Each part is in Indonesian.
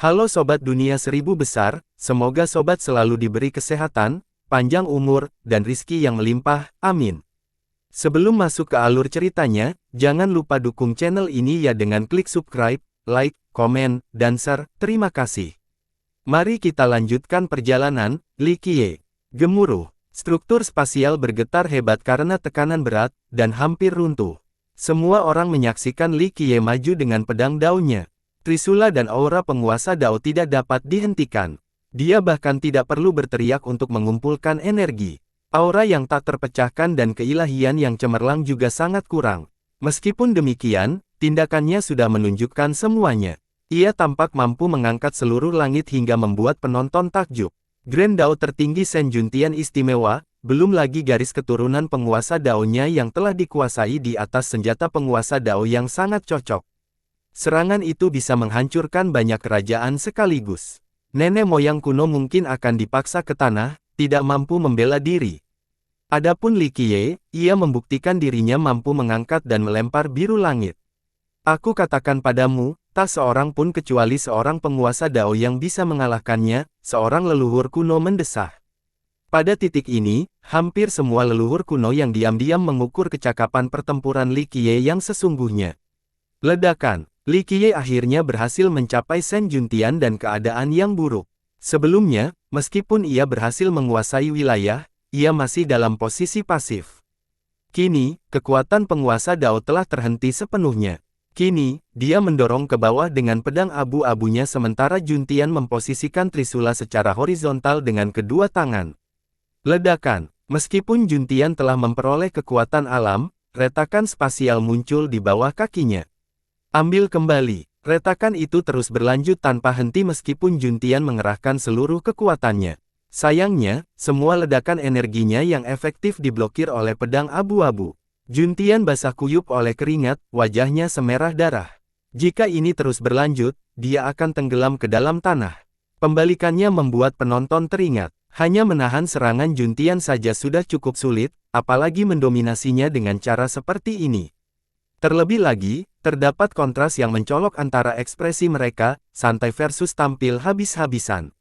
Halo Sobat Dunia Seribu Besar, semoga Sobat selalu diberi kesehatan, panjang umur, dan rizki yang melimpah, amin. Sebelum masuk ke alur ceritanya, jangan lupa dukung channel ini ya dengan klik subscribe, like, komen, dan share, terima kasih. Mari kita lanjutkan perjalanan. Li Qiye. Gemuruh. Struktur spasial bergetar hebat karena tekanan berat, dan hampir runtuh. Semua orang menyaksikan Li Qiye maju dengan pedang daunnya. Trisula dan aura penguasa Dao tidak dapat dihentikan. Dia bahkan tidak perlu berteriak untuk mengumpulkan energi. Aura yang tak terpecahkan dan keilahian yang cemerlang juga sangat kurang. Meskipun demikian, tindakannya sudah menunjukkan semuanya. Ia tampak mampu mengangkat seluruh langit hingga membuat penonton takjub. Grand Dao tertinggi Shen Juntian istimewa, belum lagi garis keturunan penguasa Dao-nya yang telah dikuasai di atas senjata penguasa Dao yang sangat cocok. Serangan itu bisa menghancurkan banyak kerajaan sekaligus. Nenek moyang kuno mungkin akan dipaksa ke tanah, tidak mampu membela diri. Adapun Li Qiye, ia membuktikan dirinya mampu mengangkat dan melempar biru langit. Aku katakan padamu, tak seorang pun kecuali seorang penguasa Dao yang bisa mengalahkannya, seorang leluhur kuno mendesah. Pada titik ini, hampir semua leluhur kuno yang diam-diam mengukur kecakapan pertempuran Li Qiye yang sesungguhnya. Ledakan. Li Qiye akhirnya berhasil mencapai Shen Juntian dan keadaan yang buruk. Sebelumnya, meskipun ia berhasil menguasai wilayah, ia masih dalam posisi pasif. Kini, kekuatan penguasa Dao telah terhenti sepenuhnya. Kini, dia mendorong ke bawah dengan pedang abu-abunya sementara Juntian memposisikan Trisula secara horizontal dengan kedua tangan. Ledakan. Meskipun Juntian telah memperoleh kekuatan alam, retakan spasial muncul di bawah kakinya. Ambil kembali. Retakan itu terus berlanjut tanpa henti meskipun Juntian mengerahkan seluruh kekuatannya. Sayangnya, semua ledakan energinya yang efektif diblokir oleh pedang abu-abu. Juntian basah kuyup oleh keringat, wajahnya semerah darah. Jika ini terus berlanjut, dia akan tenggelam ke dalam tanah. Pembalikannya membuat penonton teringat. Hanya menahan serangan Juntian saja sudah cukup sulit, apalagi mendominasinya dengan cara seperti ini. Terlebih lagi, terdapat kontras yang mencolok antara ekspresi mereka, santai versus tampil habis-habisan.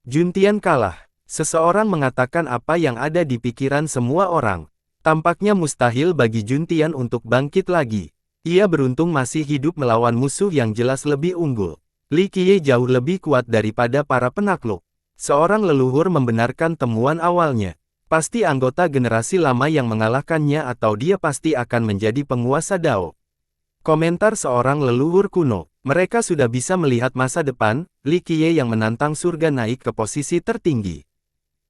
Juntian kalah. Seseorang mengatakan apa yang ada di pikiran semua orang. Tampaknya mustahil bagi Juntian untuk bangkit lagi. Ia beruntung masih hidup melawan musuh yang jelas lebih unggul. Li Qiye jauh lebih kuat daripada para penakluk. Seorang leluhur membenarkan temuan awalnya. Pasti anggota generasi lama yang mengalahkannya atau dia pasti akan menjadi penguasa Dao. Komentar seorang leluhur kuno. Mereka sudah bisa melihat masa depan, Li Qiye yang menantang surga naik ke posisi tertinggi.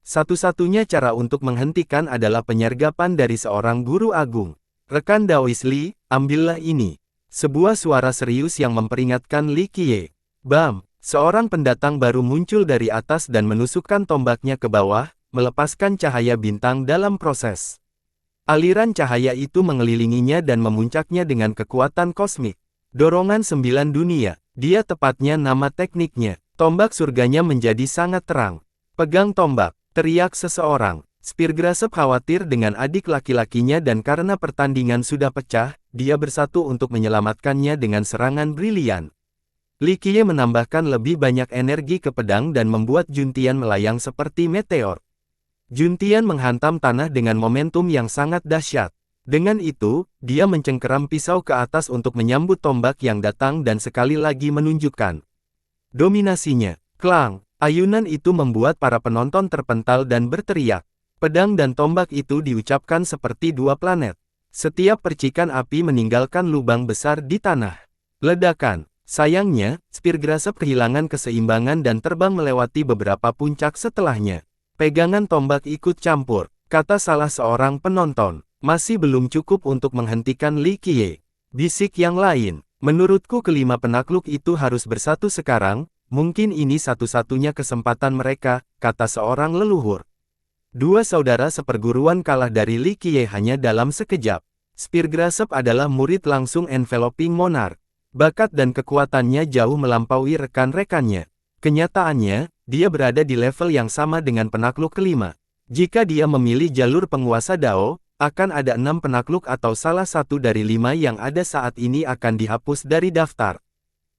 Satu-satunya cara untuk menghentikan adalah penyergapan dari seorang guru agung. Rekan Daois Li, ambillah ini. Sebuah suara serius yang memperingatkan Li Qiye. Bam! Seorang pendatang baru muncul dari atas dan menusukkan tombaknya ke bawah, melepaskan cahaya bintang dalam proses. Aliran cahaya itu mengelilinginya dan memuncaknya dengan kekuatan kosmik. Dorongan 9 dunia. Dia tepatnya nama tekniknya. Tombak surganya menjadi sangat terang. Pegang tombak. Teriak seseorang. Speargrasp khawatir dengan adik laki-lakinya dan karena pertandingan sudah pecah, dia bersatu untuk menyelamatkannya dengan serangan brilian. Li Qiye menambahkan lebih banyak energi ke pedang dan membuat Juntian melayang seperti meteor. Juntian menghantam tanah dengan momentum yang sangat dahsyat. Dengan itu, dia mencengkeram pisau ke atas untuk menyambut tombak yang datang dan sekali lagi menunjukkan dominasinya. Klang! Ayunan itu membuat para penonton terpental dan berteriak. Pedang dan tombak itu diucapkan seperti dua planet. Setiap percikan api meninggalkan lubang besar di tanah. Ledakan. Sayangnya, Speargrasp kehilangan keseimbangan dan terbang melewati beberapa puncak setelahnya. Pegangan tombak ikut campur, kata salah seorang penonton. Masih belum cukup untuk menghentikan Li Qiye. Bisik yang lain. Menurutku kelima penakluk itu harus bersatu sekarang. Mungkin ini satu-satunya kesempatan mereka, kata seorang leluhur. Dua saudara seperguruan kalah dari Li Qiye hanya dalam sekejap. Speargrasp adalah murid langsung Enveloping Monarch. Bakat dan kekuatannya jauh melampaui rekan-rekannya. Kenyataannya, dia berada di level yang sama dengan penakluk kelima. Jika dia memilih jalur penguasa Dao, akan ada 6 penakluk atau salah satu dari 5 yang ada saat ini akan dihapus dari daftar.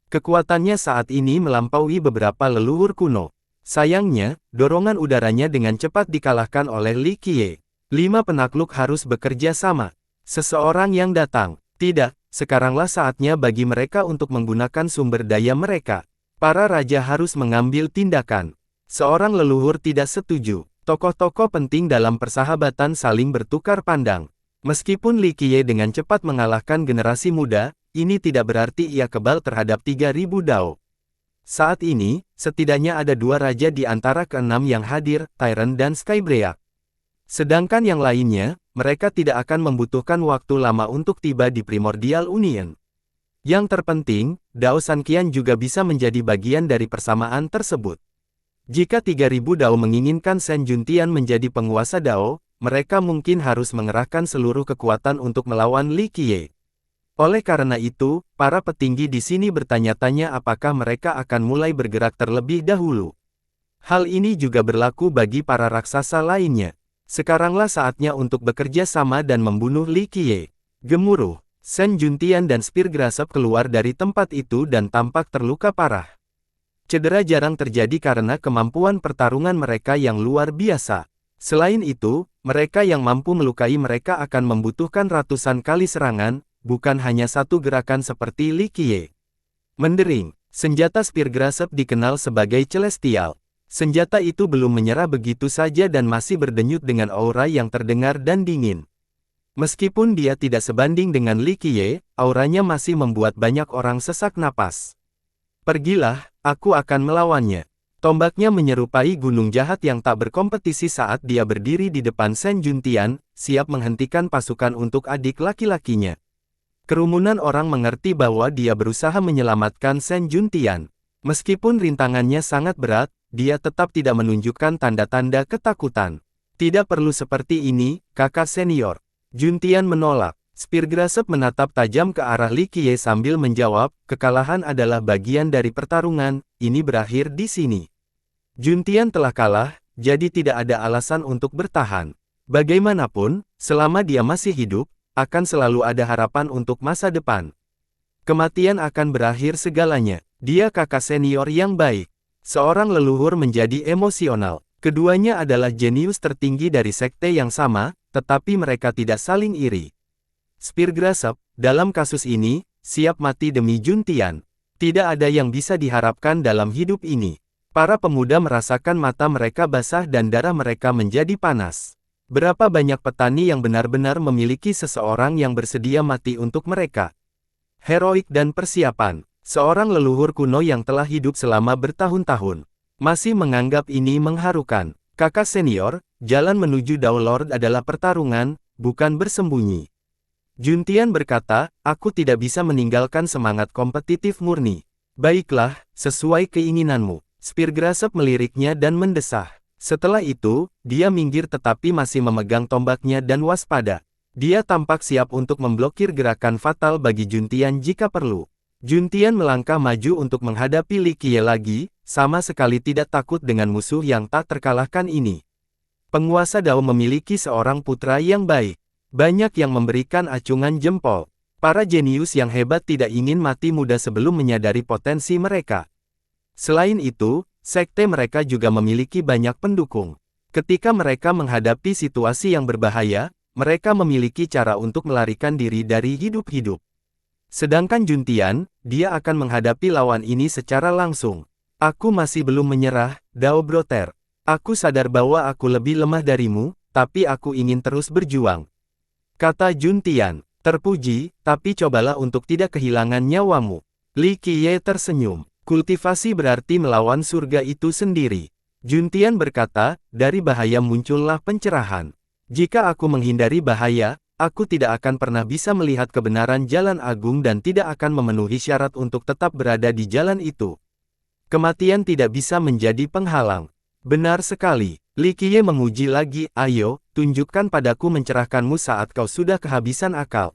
Kekuatannya saat ini melampaui beberapa leluhur kuno. Sayangnya, dorongan udaranya dengan cepat dikalahkan oleh Li Qiye. 5 penakluk harus bekerja sama. Seseorang yang datang. Tidak, sekaranglah saatnya bagi mereka untuk menggunakan sumber daya mereka. Para raja harus mengambil tindakan. Seorang leluhur tidak setuju. Tokoh-tokoh penting dalam persahabatan saling bertukar pandang. Meskipun Li Qiye dengan cepat mengalahkan generasi muda, ini tidak berarti ia kebal terhadap 3.000 dao. Saat ini, setidaknya ada 2 raja di antara ke-6 yang hadir, Tyrant dan Skybreak. Sedangkan yang lainnya, mereka tidak akan membutuhkan waktu lama untuk tiba di Primordial Union. Yang terpenting, Dao Sanqian juga bisa menjadi bagian dari persamaan tersebut. Jika 3.000 Dao menginginkan Shen Juntian menjadi penguasa Dao, mereka mungkin harus mengerahkan seluruh kekuatan untuk melawan Li Qiye. Oleh karena itu, para petinggi di sini bertanya-tanya apakah mereka akan mulai bergerak terlebih dahulu. Hal ini juga berlaku bagi para raksasa lainnya. Sekaranglah saatnya untuk bekerja sama dan membunuh Li Qiye. Gemuruh, Shen Juntian dan Speargrasp keluar dari tempat itu dan tampak terluka parah. Cedera jarang terjadi karena kemampuan pertarungan mereka yang luar biasa. Selain itu, mereka yang mampu melukai mereka akan membutuhkan ratusan kali serangan, bukan hanya satu gerakan seperti Li Qiye. Mendering, senjata Speargrasp dikenal sebagai Celestial. Senjata itu belum menyerah begitu saja dan masih berdenyut dengan aura yang terdengar dan dingin. Meskipun dia tidak sebanding dengan Li Qiye, auranya masih membuat banyak orang sesak napas. Pergilah, aku akan melawannya. Tombaknya menyerupai gunung jahat yang tak berkompetisi saat dia berdiri di depan Shen Juntian, siap menghentikan pasukan untuk adik laki-lakinya. Kerumunan orang mengerti bahwa dia berusaha menyelamatkan Shen Juntian. Meskipun rintangannya sangat berat, dia tetap tidak menunjukkan tanda-tanda ketakutan. Tidak perlu seperti ini, kakak senior. Juntian menolak. Speargrasp menatap tajam ke arah Li Qiye sambil menjawab, kekalahan adalah bagian dari pertarungan, ini berakhir di sini. Juntian telah kalah, jadi tidak ada alasan untuk bertahan. Bagaimanapun, selama dia masih hidup, akan selalu ada harapan untuk masa depan. Kematian akan berakhir segalanya. Dia kakak senior yang baik. Seorang leluhur menjadi emosional. Keduanya adalah jenius tertinggi dari sekte yang sama, tetapi mereka tidak saling iri. Speargrasp, dalam kasus ini, siap mati demi Juntian. Tidak ada yang bisa diharapkan dalam hidup ini. Para pemuda merasakan mata mereka basah dan darah mereka menjadi panas. Berapa banyak petani yang benar-benar memiliki seseorang yang bersedia mati untuk mereka? Heroik dan persiapan. Seorang leluhur kuno yang telah hidup selama bertahun-tahun. Masih menganggap ini mengharukan. Kakak senior, jalan menuju Dao Lord adalah pertarungan, bukan bersembunyi. Juntian berkata, aku tidak bisa meninggalkan semangat kompetitif murni. Baiklah, sesuai keinginanmu. Speargrasp meliriknya dan mendesah. Setelah itu, dia minggir tetapi masih memegang tombaknya dan waspada. Dia tampak siap untuk memblokir gerakan fatal bagi Juntian jika perlu. Juntian melangkah maju untuk menghadapi Li Qiye lagi, sama sekali tidak takut dengan musuh yang tak terkalahkan ini. Penguasa Dao memiliki seorang putra yang baik. Banyak yang memberikan acungan jempol. Para jenius yang hebat tidak ingin mati muda sebelum menyadari potensi mereka. Selain itu, sekte mereka juga memiliki banyak pendukung. Ketika mereka menghadapi situasi yang berbahaya, mereka memiliki cara untuk melarikan diri dari hidup-hidup. Sedangkan Juntian, dia akan menghadapi lawan ini secara langsung. Aku masih belum menyerah, Dao Broter. Aku sadar bahwa aku lebih lemah darimu, tapi aku ingin terus berjuang. Kata Juntian, terpuji, tapi cobalah untuk tidak kehilangan nyawamu. Li Qiye tersenyum. Kultivasi berarti melawan surga itu sendiri. Juntian berkata, dari bahaya muncullah pencerahan. Jika aku menghindari bahaya, aku tidak akan pernah bisa melihat kebenaran jalan agung dan tidak akan memenuhi syarat untuk tetap berada di jalan itu. Kematian tidak bisa menjadi penghalang. Benar sekali. Li Qiye menguji lagi, ayo, tunjukkan padaku mencerahkanmu saat kau sudah kehabisan akal.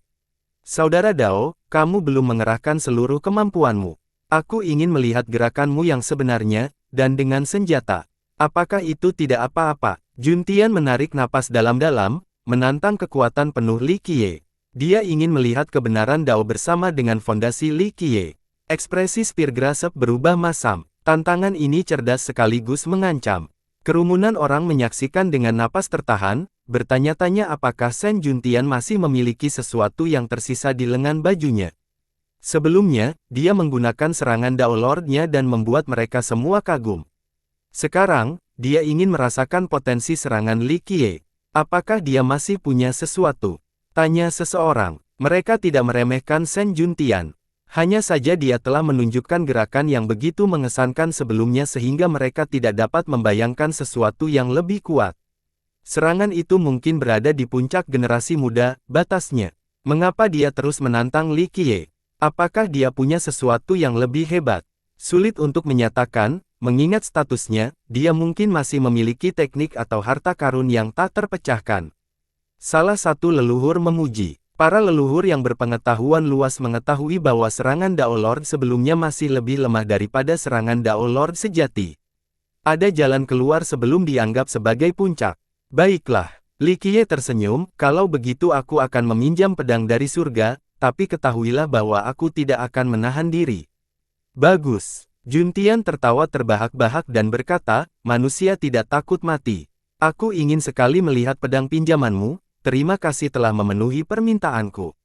Saudara Dao, kamu belum mengerahkan seluruh kemampuanmu. Aku ingin melihat gerakanmu yang sebenarnya, dan dengan senjata. Apakah itu tidak apa-apa? Juntian menarik napas dalam-dalam, menantang kekuatan penuh Li Qiye. Dia ingin melihat kebenaran Dao bersama dengan fondasi Li Qiye. Ekspresi Speargrass berubah masam. Tantangan ini cerdas sekaligus mengancam. Kerumunan orang menyaksikan dengan napas tertahan, bertanya-tanya apakah Shen Juntian masih memiliki sesuatu yang tersisa di lengan bajunya. Sebelumnya, dia menggunakan serangan Dao Lord-nya dan membuat mereka semua kagum. Sekarang, dia ingin merasakan potensi serangan Li Qiye. Apakah dia masih punya sesuatu? Tanya seseorang. Mereka tidak meremehkan Shen Juntian. Hanya saja dia telah menunjukkan gerakan yang begitu mengesankan sebelumnya sehingga mereka tidak dapat membayangkan sesuatu yang lebih kuat. Serangan itu mungkin berada di puncak generasi muda, batasnya. Mengapa dia terus menantang Li Qiye? Apakah dia punya sesuatu yang lebih hebat? Sulit untuk menyatakan, mengingat statusnya, dia mungkin masih memiliki teknik atau harta karun yang tak terpecahkan. Salah satu leluhur memuji. Para leluhur yang berpengetahuan luas mengetahui bahwa serangan Dao Lord sebelumnya masih lebih lemah daripada serangan Dao Lord sejati. Ada jalan keluar sebelum dianggap sebagai puncak. Baiklah, Li Qiye tersenyum, kalau begitu aku akan meminjam pedang dari surga, tapi ketahuilah bahwa aku tidak akan menahan diri. Bagus. Juntian tertawa terbahak-bahak dan berkata, manusia tidak takut mati. Aku ingin sekali melihat pedang pinjamanmu. Terima kasih telah memenuhi permintaanku.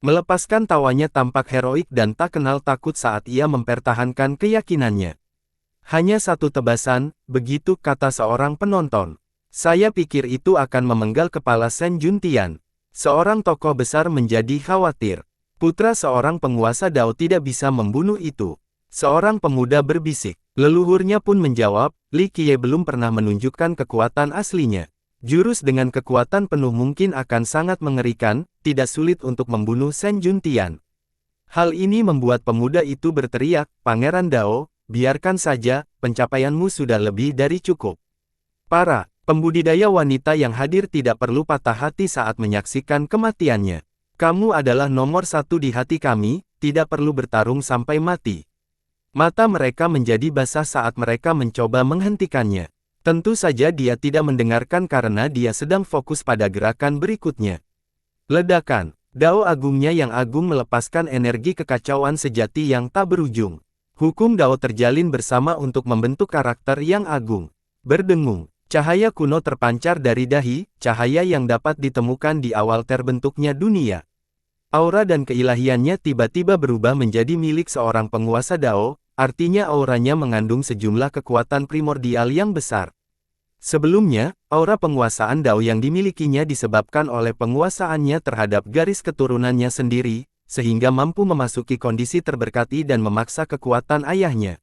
Melepaskan tawanya tampak heroik dan tak kenal takut saat ia mempertahankan keyakinannya. Hanya satu tebasan, begitu kata seorang penonton. Saya pikir itu akan memenggal kepala Shen Juntian. Seorang tokoh besar menjadi khawatir. Putra seorang penguasa Dao tidak bisa membunuh itu. Seorang pemuda berbisik. Leluhurnya pun menjawab, Li Qiye belum pernah menunjukkan kekuatan aslinya. Jurus dengan kekuatan penuh mungkin akan sangat mengerikan, tidak sulit untuk membunuh Shen Juntian. Hal ini membuat pemuda itu berteriak, Pangeran Dao, biarkan saja, pencapaianmu sudah lebih dari cukup. Para pembudidaya wanita yang hadir tidak perlu patah hati saat menyaksikan kematiannya. Kamu adalah nomor satu di hati kami, tidak perlu bertarung sampai mati. Mata mereka menjadi basah saat mereka mencoba menghentikannya. Tentu saja dia tidak mendengarkan karena dia sedang fokus pada gerakan berikutnya. Ledakan. Dao agungnya yang agung melepaskan energi kekacauan sejati yang tak berujung. Hukum Dao terjalin bersama untuk membentuk karakter yang agung. Berdengung. Cahaya kuno terpancar dari dahi, cahaya yang dapat ditemukan di awal terbentuknya dunia. Aura dan keilahiannya tiba-tiba berubah menjadi milik seorang penguasa Dao, artinya auranya mengandung sejumlah kekuatan primordial yang besar. Sebelumnya, aura penguasaan Dao yang dimilikinya disebabkan oleh penguasaannya terhadap garis keturunannya sendiri, sehingga mampu memasuki kondisi terberkati dan memaksa kekuatan ayahnya.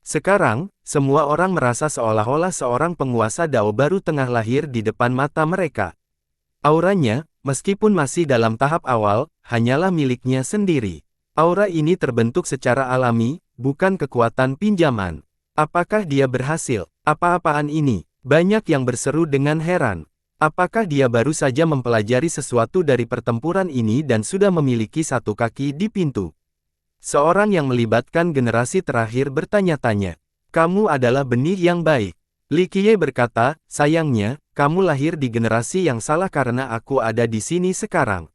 Sekarang, semua orang merasa seolah-olah seorang penguasa Dao baru tengah lahir di depan mata mereka. Auranya, meskipun masih dalam tahap awal, hanyalah miliknya sendiri. Aura ini terbentuk secara alami, bukan kekuatan pinjaman. Apakah dia berhasil? Apa-apaan ini? Banyak yang berseru dengan heran. Apakah dia baru saja mempelajari sesuatu dari pertempuran ini dan sudah memiliki satu kaki di pintu? Seorang yang melibatkan generasi terakhir bertanya-tanya. Kamu adalah benih yang baik. Li Qiye berkata, sayangnya, kamu lahir di generasi yang salah karena aku ada di sini sekarang.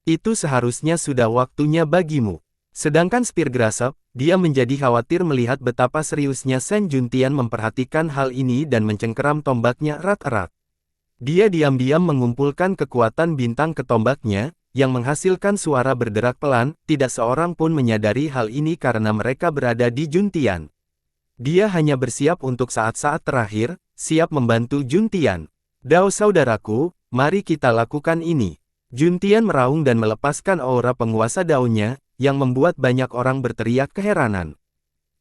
Itu seharusnya sudah waktunya bagimu. Sedangkan Speargrass, dia menjadi khawatir melihat betapa seriusnya Shen Juntian memperhatikan hal ini dan mencengkeram tombaknya erat-erat. Dia diam-diam mengumpulkan kekuatan bintang ke tombaknya, yang menghasilkan suara berderak pelan, tidak seorang pun menyadari hal ini karena mereka berada di Juntian. Dia hanya bersiap untuk saat-saat terakhir, siap membantu Juntian. Dao saudaraku, mari kita lakukan ini. Juntian meraung dan melepaskan aura penguasa Dao-nya, yang membuat banyak orang berteriak keheranan.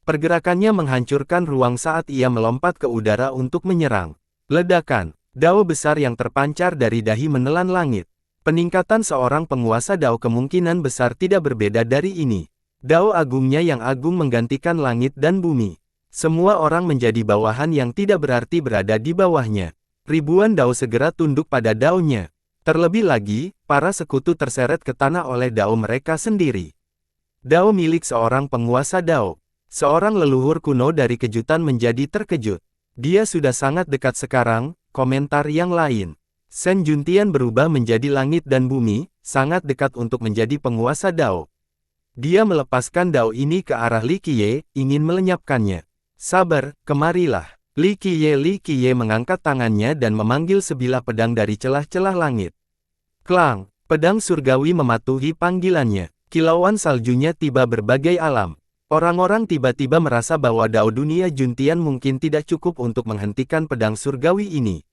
Pergerakannya menghancurkan ruang saat ia melompat ke udara untuk menyerang. Ledakan. Dao besar yang terpancar dari dahi menelan langit. Peningkatan seorang penguasa Dao kemungkinan besar tidak berbeda dari ini. Dao agungnya yang agung menggantikan langit dan bumi. Semua orang menjadi bawahan yang tidak berarti berada di bawahnya. Ribuan Dao segera tunduk pada Dao-nya. Terlebih lagi, para sekutu terseret ke tanah oleh Dao mereka sendiri. Dao milik seorang penguasa Dao. Seorang leluhur kuno dari kejutan menjadi terkejut. Dia sudah sangat dekat sekarang. Komentar yang lain. Shen Juntian berubah menjadi langit dan bumi, sangat dekat untuk menjadi penguasa Dao. Dia melepaskan dao ini ke arah Li Qiye, ingin melenyapkannya. Sabar, kemarilah. Li Qiye mengangkat tangannya dan memanggil sebilah pedang dari celah-celah langit. Klang, pedang surgawi mematuhi panggilannya. Kilauan saljunya tiba berbagai alam. Orang-orang tiba-tiba merasa bahwa dao dunia Juntian mungkin tidak cukup untuk menghentikan pedang surgawi ini.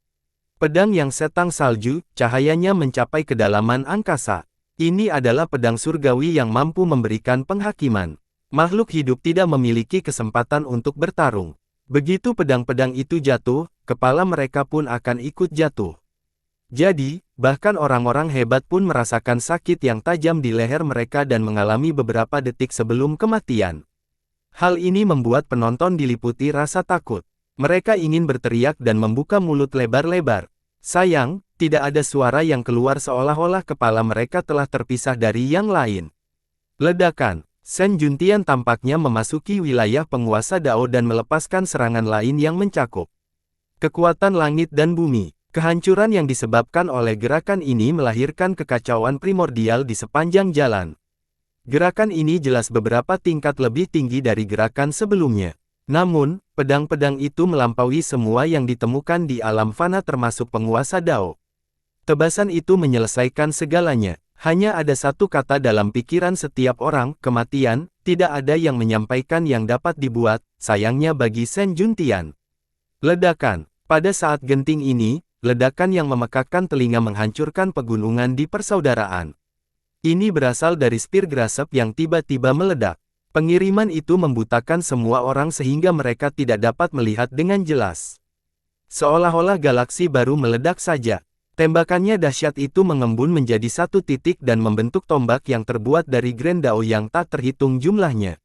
Pedang yang setang salju, cahayanya mencapai kedalaman angkasa. Ini adalah pedang surgawi yang mampu memberikan penghakiman. Makhluk hidup tidak memiliki kesempatan untuk bertarung. Begitu pedang-pedang itu jatuh, kepala mereka pun akan ikut jatuh. Jadi, bahkan orang-orang hebat pun merasakan sakit yang tajam di leher mereka dan mengalami beberapa detik sebelum kematian. Hal ini membuat penonton diliputi rasa takut. Mereka ingin berteriak dan membuka mulut lebar-lebar. Sayang, tidak ada suara yang keluar seolah-olah kepala mereka telah terpisah dari yang lain. Ledakan. Sen Juntian tampaknya memasuki wilayah penguasa Dao dan melepaskan serangan lain yang mencakup kekuatan langit dan bumi. Kehancuran yang disebabkan oleh gerakan ini melahirkan kekacauan primordial di sepanjang jalan. Gerakan ini jelas beberapa tingkat lebih tinggi dari gerakan sebelumnya. Namun, pedang-pedang itu melampaui semua yang ditemukan di alam fana termasuk penguasa Dao. Tebasan itu menyelesaikan segalanya. Hanya ada satu kata dalam pikiran setiap orang, kematian. Tidak ada yang menyampaikan yang dapat dibuat, sayangnya bagi Sen Juntian. Ledakan. Pada saat genting ini, ledakan yang memekakkan telinga menghancurkan pegunungan di persaudaraan. Ini berasal dari Spear Grasp yang tiba-tiba meledak. Pengiriman itu membutakan semua orang sehingga mereka tidak dapat melihat dengan jelas. Seolah-olah galaksi baru meledak saja. Tembakannya dahsyat itu mengembun menjadi satu titik dan membentuk tombak yang terbuat dari Grand Dao yang tak terhitung jumlahnya.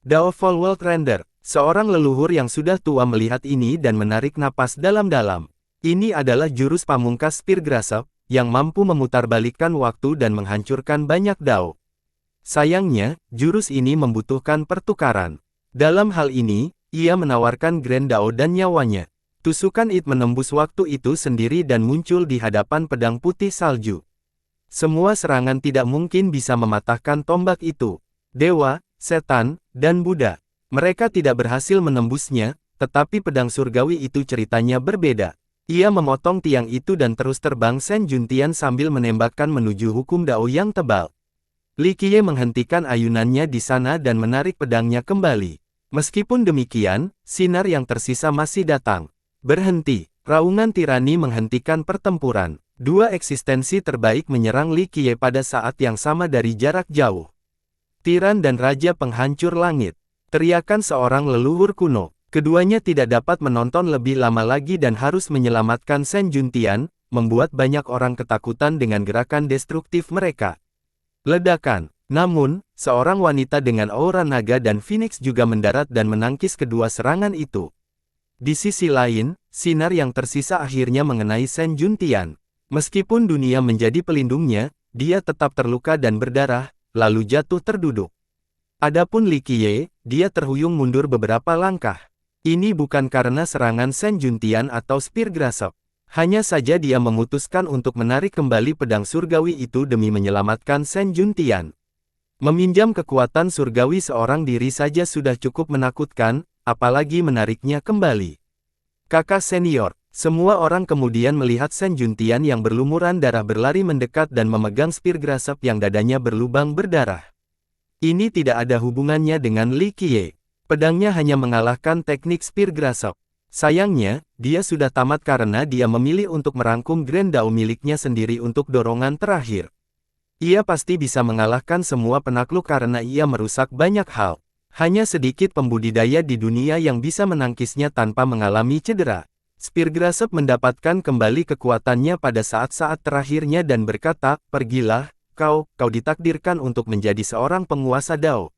Dao Fall World Render, seorang leluhur yang sudah tua melihat ini dan menarik napas dalam-dalam. Ini adalah jurus pamungkas Spear Grasp, yang mampu memutarbalikkan waktu dan menghancurkan banyak Dao. Sayangnya, jurus ini membutuhkan pertukaran. Dalam hal ini, ia menawarkan Grand Dao dan nyawanya. Tusukan It menembus waktu itu sendiri dan muncul di hadapan pedang putih salju. Semua serangan tidak mungkin bisa mematahkan tombak itu. Dewa, setan, dan Buddha. Mereka tidak berhasil menembusnya, tetapi pedang surgawi itu ceritanya berbeda. Ia memotong tiang itu dan terus terbang Sen Juntian sambil menembakkan menuju hukum Dao yang tebal. Li Qiye menghentikan ayunannya di sana dan menarik pedangnya kembali. Meskipun demikian, sinar yang tersisa masih datang. Berhenti. Raungan tirani menghentikan pertempuran. Dua eksistensi terbaik menyerang Li Qiye pada saat yang sama dari jarak jauh. Tiran dan Raja Penghancur Langit. Teriakan seorang leluhur kuno. Keduanya tidak dapat menonton lebih lama lagi dan harus menyelamatkan Sen Juntian, membuat banyak orang ketakutan dengan gerakan destruktif mereka. Ledakan. Namun, seorang wanita dengan aura naga dan Phoenix juga mendarat dan menangkis kedua serangan itu. Di sisi lain, sinar yang tersisa akhirnya mengenai Sen Juntian. Meskipun dunia menjadi pelindungnya, dia tetap terluka dan berdarah, lalu jatuh terduduk. Adapun Li Qiye, dia terhuyung mundur beberapa langkah. Ini bukan karena serangan Sen Juntian atau Spear Grasp. Hanya saja dia memutuskan untuk menarik kembali pedang surgawi itu demi menyelamatkan Sen Juntian. Meminjam kekuatan surgawi seorang diri saja sudah cukup menakutkan, apalagi menariknya kembali. Kakak senior, semua orang kemudian melihat Sen Juntian yang berlumuran darah berlari mendekat dan memegang Spear Grasp yang dadanya berlubang berdarah. Ini tidak ada hubungannya dengan Li Qiye. Pedangnya hanya mengalahkan teknik Spear Grasp. Sayangnya, dia sudah tamat karena dia memilih untuk merangkum Grand Dao miliknya sendiri untuk dorongan terakhir. Ia pasti bisa mengalahkan semua penakluk karena ia merusak banyak hal. Hanya sedikit pembudidaya di dunia yang bisa menangkisnya tanpa mengalami cedera. Spear Grasp mendapatkan kembali kekuatannya pada saat-saat terakhirnya dan berkata, "Pergilah, kau ditakdirkan untuk menjadi seorang penguasa Dao."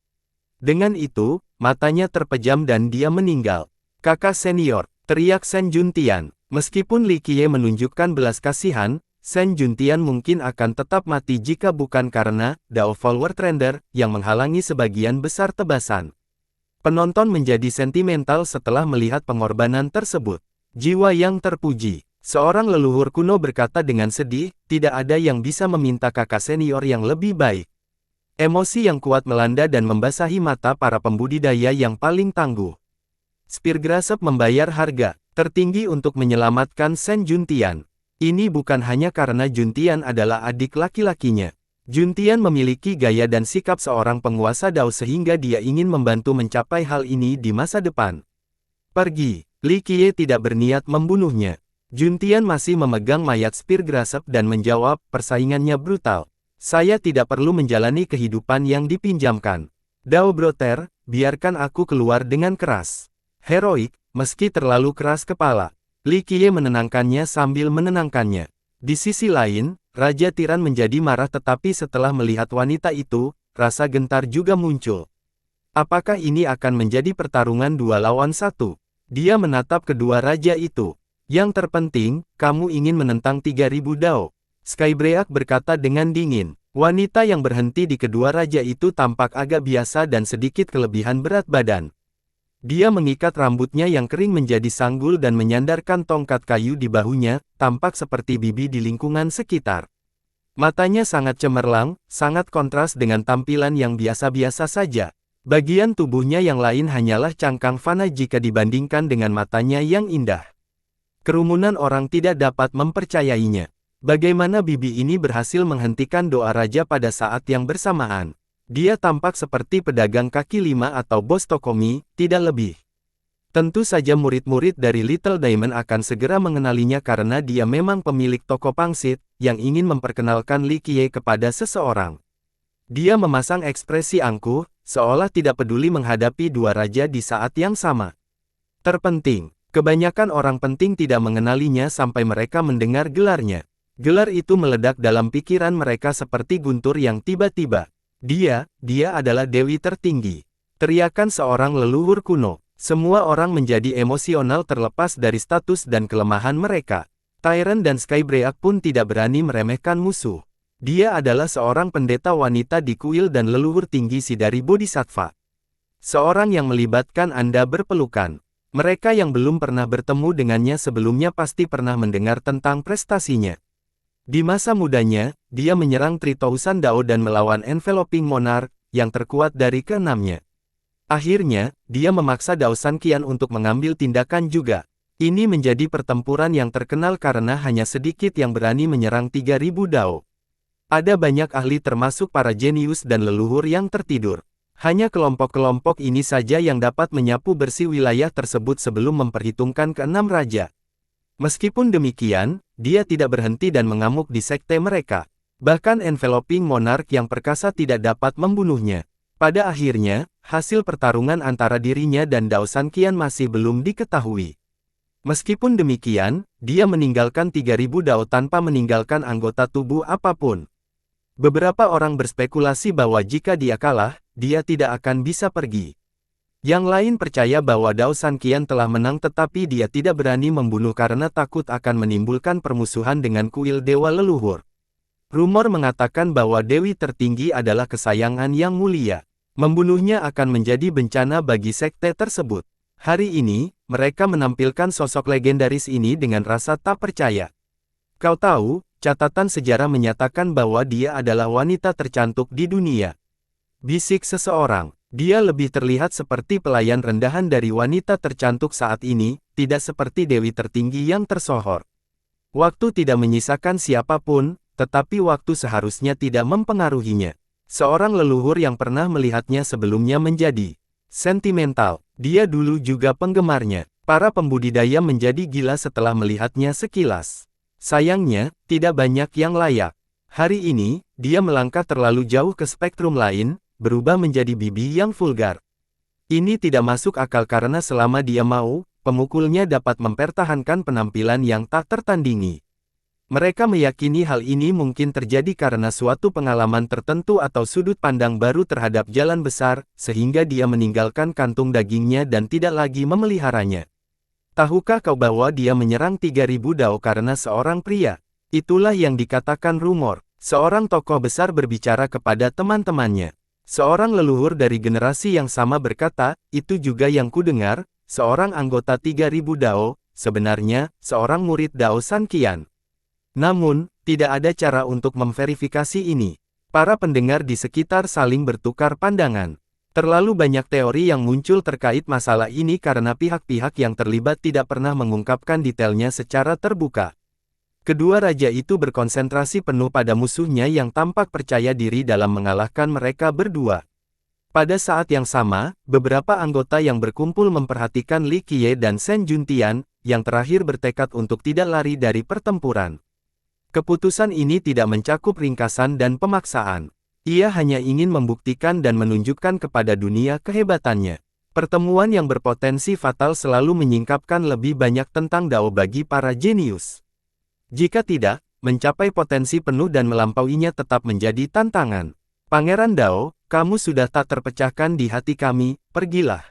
Dengan itu, matanya terpejam dan dia meninggal. "Kakak senior," teriak Sen Juntian. Meskipun Li Qiye menunjukkan belas kasihan, Sen Juntian mungkin akan tetap mati jika bukan karena Dao Forward Render yang menghalangi sebagian besar tebasan. Penonton menjadi sentimental setelah melihat pengorbanan tersebut. Jiwa yang terpuji. Seorang leluhur kuno berkata dengan sedih, tidak ada yang bisa meminta kakak senior yang lebih baik. Emosi yang kuat melanda dan membasahi mata para pembudidaya yang paling tangguh. Speargrass membayar harga tertinggi untuk menyelamatkan Shen Juntian. Ini bukan hanya karena Juntian adalah adik laki-lakinya. Juntian memiliki gaya dan sikap seorang penguasa Dao sehingga dia ingin membantu mencapai hal ini di masa depan. Pergi, Li Qiye tidak berniat membunuhnya. Juntian masih memegang mayat Speargrass dan menjawab, persaingannya brutal. Saya tidak perlu menjalani kehidupan yang dipinjamkan. Dao Broter, biarkan aku keluar dengan keras. Heroik, meski terlalu keras kepala. Li Qiye menenangkannya sambil menenangkannya. Di sisi lain, Raja Tiran menjadi marah tetapi setelah melihat wanita itu, rasa gentar juga muncul. Apakah ini akan menjadi pertarungan 2 lawan 1? Dia menatap kedua raja itu. Yang terpenting, kamu ingin menentang 3000 Dao. Skybreak berkata dengan dingin. Wanita yang berhenti di kedua raja itu tampak agak biasa dan sedikit kelebihan berat badan. Dia mengikat rambutnya yang kering menjadi sanggul dan menyandarkan tongkat kayu di bahunya, tampak seperti bibi di lingkungan sekitar. Matanya sangat cemerlang, sangat kontras dengan tampilan yang biasa-biasa saja. Bagian tubuhnya yang lain hanyalah cangkang fana jika dibandingkan dengan matanya yang indah. Kerumunan orang tidak dapat mempercayainya. Bagaimana bibi ini berhasil menghentikan doa raja pada saat yang bersamaan? Dia tampak seperti pedagang kaki lima atau bos toko mie, tidak lebih. Tentu saja murid-murid dari Little Diamond akan segera mengenalinya karena dia memang pemilik toko pangsit, yang ingin memperkenalkan Li Qiye kepada seseorang. Dia memasang ekspresi angkuh, seolah tidak peduli menghadapi dua raja di saat yang sama. Terpenting, kebanyakan orang penting tidak mengenalinya sampai mereka mendengar gelarnya. Gelar itu meledak dalam pikiran mereka seperti guntur yang tiba-tiba. Dia adalah Dewi tertinggi. Teriakan seorang leluhur kuno. Semua orang menjadi emosional terlepas dari status dan kelemahan mereka. Tyrant dan Skybreak pun tidak berani meremehkan musuh. Dia adalah seorang pendeta wanita di kuil dan leluhur tinggi si dari Bodhisattva. Seorang yang melibatkan Anda berpelukan. Mereka yang belum pernah bertemu dengannya sebelumnya pasti pernah mendengar tentang prestasinya. Di masa mudanya, dia menyerang Tritousan Dao dan melawan Enveloping Monarch, yang terkuat dari keenamnya. Akhirnya, dia memaksa Dao San Qian untuk mengambil tindakan juga. Ini menjadi pertempuran yang terkenal karena hanya sedikit yang berani menyerang 3000 Dao. Ada banyak ahli termasuk para jenius dan leluhur yang tertidur. Hanya kelompok-kelompok ini saja yang dapat menyapu bersih wilayah tersebut sebelum memperhitungkan keenam raja. Meskipun demikian, dia tidak berhenti dan mengamuk di sekte mereka. Bahkan Enveloping Monarch yang perkasa tidak dapat membunuhnya. Pada akhirnya, hasil pertarungan antara dirinya dan Dao San Qian masih belum diketahui. Meskipun demikian, dia meninggalkan 3000 Dao tanpa meninggalkan anggota tubuh apapun. Beberapa orang berspekulasi bahwa jika dia kalah, dia tidak akan bisa pergi. Yang lain percaya bahwa Dao San Qian telah menang tetapi dia tidak berani membunuh karena takut akan menimbulkan permusuhan dengan kuil Dewa Leluhur. Rumor mengatakan bahwa Dewi tertinggi adalah kesayangan yang mulia. Membunuhnya akan menjadi bencana bagi sekte tersebut. Hari ini, mereka menampilkan sosok legendaris ini dengan rasa tak percaya. Kau tahu, catatan sejarah menyatakan bahwa dia adalah wanita tercantik di dunia. Bisik seseorang. Dia lebih terlihat seperti pelayan rendahan dari wanita tercantik saat ini, tidak seperti Dewi tertinggi yang tersohor. Waktu tidak menyisakan siapapun, tetapi waktu seharusnya tidak mempengaruhinya. Seorang leluhur yang pernah melihatnya sebelumnya menjadi sentimental. Dia dulu juga penggemarnya. Para pembudidaya menjadi gila setelah melihatnya sekilas. Sayangnya, tidak banyak yang layak. Hari ini, dia melangkah terlalu jauh ke spektrum lain, berubah menjadi bibi yang vulgar. Ini tidak masuk akal karena selama dia mau, pemukulnya dapat mempertahankan penampilan yang tak tertandingi. Mereka meyakini hal ini mungkin terjadi karena suatu pengalaman tertentu atau sudut pandang baru terhadap jalan besar, sehingga dia meninggalkan kantung dagingnya dan tidak lagi memeliharanya. Tahukah kau bahwa dia menyerang 3000 Dao karena seorang pria? Itulah yang dikatakan rumor. Seorang tokoh besar berbicara kepada teman-temannya. Seorang leluhur dari generasi yang sama berkata, itu juga yang kudengar, seorang anggota 3000 Dao, sebenarnya, seorang murid Dao San Qian. Namun, tidak ada cara untuk memverifikasi ini. Para pendengar di sekitar saling bertukar pandangan. Terlalu banyak teori yang muncul terkait masalah ini karena pihak-pihak yang terlibat tidak pernah mengungkapkan detailnya secara terbuka. Kedua raja itu berkonsentrasi penuh pada musuhnya yang tampak percaya diri dalam mengalahkan mereka berdua. Pada saat yang sama, beberapa anggota yang berkumpul memperhatikan Li Qiye dan Shen Juntian, yang terakhir bertekad untuk tidak lari dari pertempuran. Keputusan ini tidak mencakup ringkasan dan pemaksaan. Ia hanya ingin membuktikan dan menunjukkan kepada dunia kehebatannya. Pertemuan yang berpotensi fatal selalu menyingkapkan lebih banyak tentang Dao bagi para jenius. Jika tidak, mencapai potensi penuh dan melampauinya tetap menjadi tantangan. Pangeran Dao, kamu sudah tak terpecahkan di hati kami, pergilah.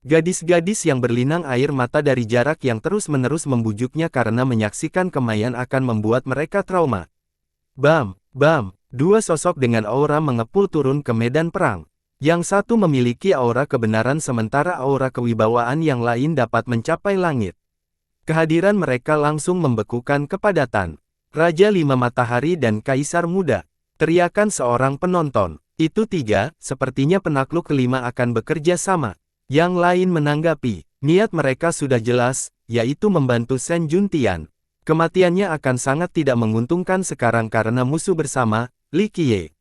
Gadis-gadis yang berlinang air mata dari jarak yang terus-menerus membujuknya karena menyaksikan kemaian akan membuat mereka trauma. Bam, bam. Dua sosok dengan aura mengepul turun ke medan perang. Yang satu memiliki aura kebenaran sementara aura kewibawaan yang lain dapat mencapai langit. Kehadiran mereka langsung membekukan kepadatan. Raja Lima Matahari dan Kaisar Muda. Teriakan seorang penonton. Itu tiga, sepertinya penakluk kelima akan bekerja sama. Yang lain menanggapi, niat mereka sudah jelas, yaitu membantu Shen Juntian. Kematiannya akan sangat tidak menguntungkan sekarang karena musuh bersama, Li Qiye.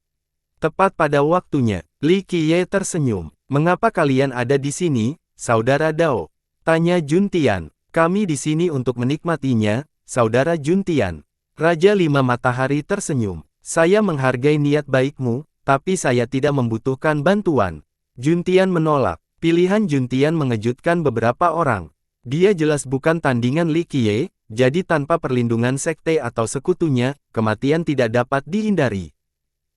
Tepat pada waktunya, Li Qiye tersenyum. Mengapa kalian ada di sini, Saudara Dao? Tanya Juntian. Kami di sini untuk menikmatinya, Saudara Juntian. Raja Lima Matahari tersenyum. Saya menghargai niat baikmu, tapi saya tidak membutuhkan bantuan. Juntian menolak. Pilihan Juntian mengejutkan beberapa orang. Dia jelas bukan tandingan Li Qiye, jadi tanpa perlindungan sekte atau sekutunya, kematian tidak dapat dihindari.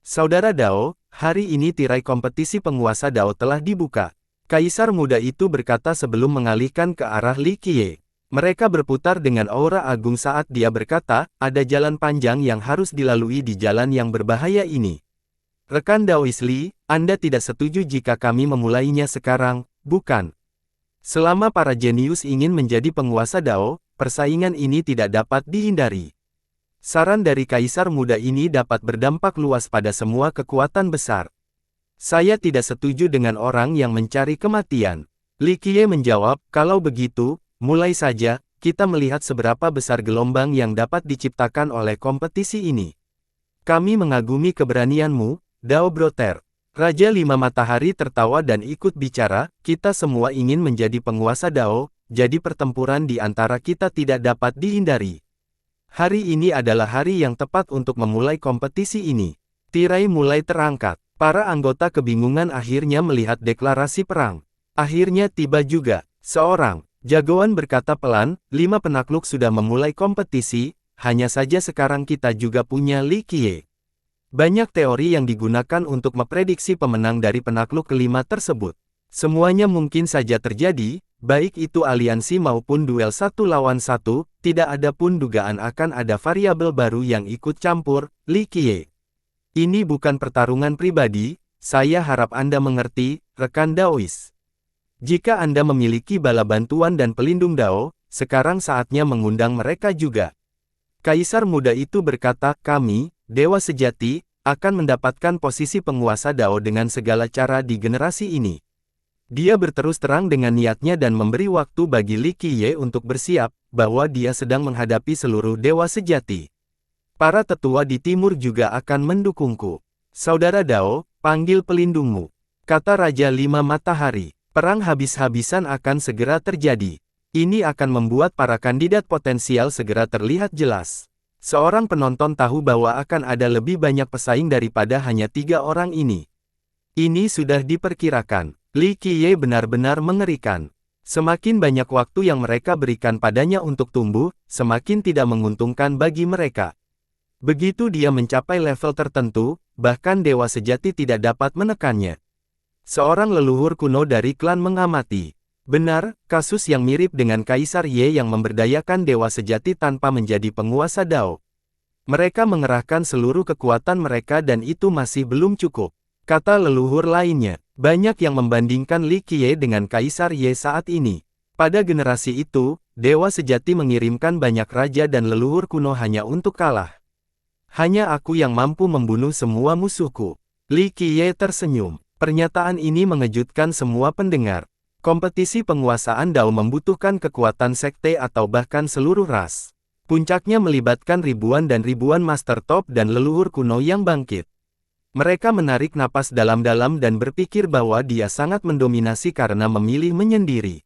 Saudara Dao, hari ini tirai kompetisi penguasa Dao telah dibuka. Kaisar Muda itu berkata sebelum mengalihkan ke arah Li Qiye. Mereka berputar dengan aura agung saat dia berkata, ada jalan panjang yang harus dilalui di jalan yang berbahaya ini. Rekan Daois Li, Anda tidak setuju jika kami memulainya sekarang, bukan? Selama para jenius ingin menjadi penguasa Dao, persaingan ini tidak dapat dihindari. Saran dari Kaisar Muda ini dapat berdampak luas pada semua kekuatan besar. Saya tidak setuju dengan orang yang mencari kematian. Li Qiye menjawab, kalau begitu, mulai saja, kita melihat seberapa besar gelombang yang dapat diciptakan oleh kompetisi ini. Kami mengagumi keberanianmu, Dao Broter. Raja Lima Matahari tertawa dan ikut bicara, kita semua ingin menjadi penguasa Dao, jadi pertempuran di antara kita tidak dapat dihindari. Hari ini adalah hari yang tepat untuk memulai kompetisi ini. Tirai mulai terangkat. Para anggota kebingungan akhirnya melihat deklarasi perang. Akhirnya tiba juga. Seorang jagoan berkata pelan, 5 penakluk sudah memulai kompetisi, hanya saja sekarang kita juga punya Li Qiye. Banyak teori yang digunakan untuk memprediksi pemenang dari penakluk kelima tersebut. Semuanya mungkin saja terjadi, baik itu aliansi maupun duel satu lawan satu, tidak ada pun dugaan akan ada variabel baru yang ikut campur, Li Qiye. Ini bukan pertarungan pribadi, saya harap Anda mengerti, rekan Daois. Jika Anda memiliki bala bantuan dan pelindung Dao, sekarang saatnya mengundang mereka juga. Kaisar Muda itu berkata, kami, Dewa Sejati, akan mendapatkan posisi penguasa Dao dengan segala cara di generasi ini. Dia berterus terang dengan niatnya dan memberi waktu bagi Li Qiye untuk bersiap, bahwa dia sedang menghadapi seluruh Dewa Sejati. Para tetua di timur juga akan mendukungku. Saudara Dao, panggil pelindungmu. Kata Raja Lima Matahari, perang habis-habisan akan segera terjadi. Ini akan membuat para kandidat potensial segera terlihat jelas. Seorang penonton tahu bahwa akan ada lebih banyak pesaing daripada hanya 3 orang ini. Ini sudah diperkirakan. Li Qiye benar-benar mengerikan. Semakin banyak waktu yang mereka berikan padanya untuk tumbuh, semakin tidak menguntungkan bagi mereka. Begitu dia mencapai level tertentu, bahkan Dewa Sejati tidak dapat menekannya. Seorang leluhur kuno dari klan mengamati. Benar, kasus yang mirip dengan Kaisar Ye yang memberdayakan Dewa Sejati tanpa menjadi penguasa Dao. Mereka mengerahkan seluruh kekuatan mereka dan itu masih belum cukup. Kata leluhur lainnya, banyak yang membandingkan Li Qiye dengan Kaisar Ye saat ini. Pada generasi itu, Dewa Sejati mengirimkan banyak raja dan leluhur kuno hanya untuk kalah. Hanya aku yang mampu membunuh semua musuhku. Li Qiye tersenyum. Pernyataan ini mengejutkan semua pendengar. Kompetisi penguasaan Dao membutuhkan kekuatan sekte atau bahkan seluruh ras. Puncaknya melibatkan ribuan dan ribuan master top dan leluhur kuno yang bangkit. Mereka menarik napas dalam-dalam dan berpikir bahwa dia sangat mendominasi karena memilih menyendiri.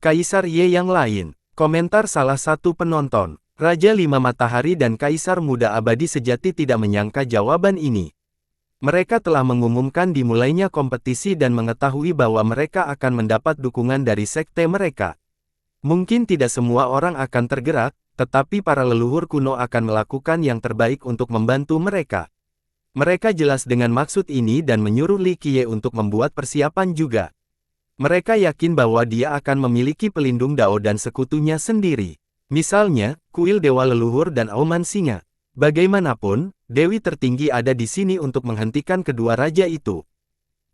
Kaisar Ye yang lain. Komentar salah satu penonton. Raja Lima Matahari dan Kaisar Muda Abadi sejati tidak menyangka jawaban ini. Mereka telah mengumumkan dimulainya kompetisi dan mengetahui bahwa mereka akan mendapat dukungan dari sekte mereka. Mungkin tidak semua orang akan tergerak, tetapi para leluhur kuno akan melakukan yang terbaik untuk membantu mereka. Mereka jelas dengan maksud ini dan menyuruh Li Qiye untuk membuat persiapan juga. Mereka yakin bahwa dia akan memiliki pelindung Dao dan sekutunya sendiri. Misalnya, kuil Dewa Leluhur dan Auman Singa. Bagaimanapun, Dewi tertinggi ada di sini untuk menghentikan kedua raja itu.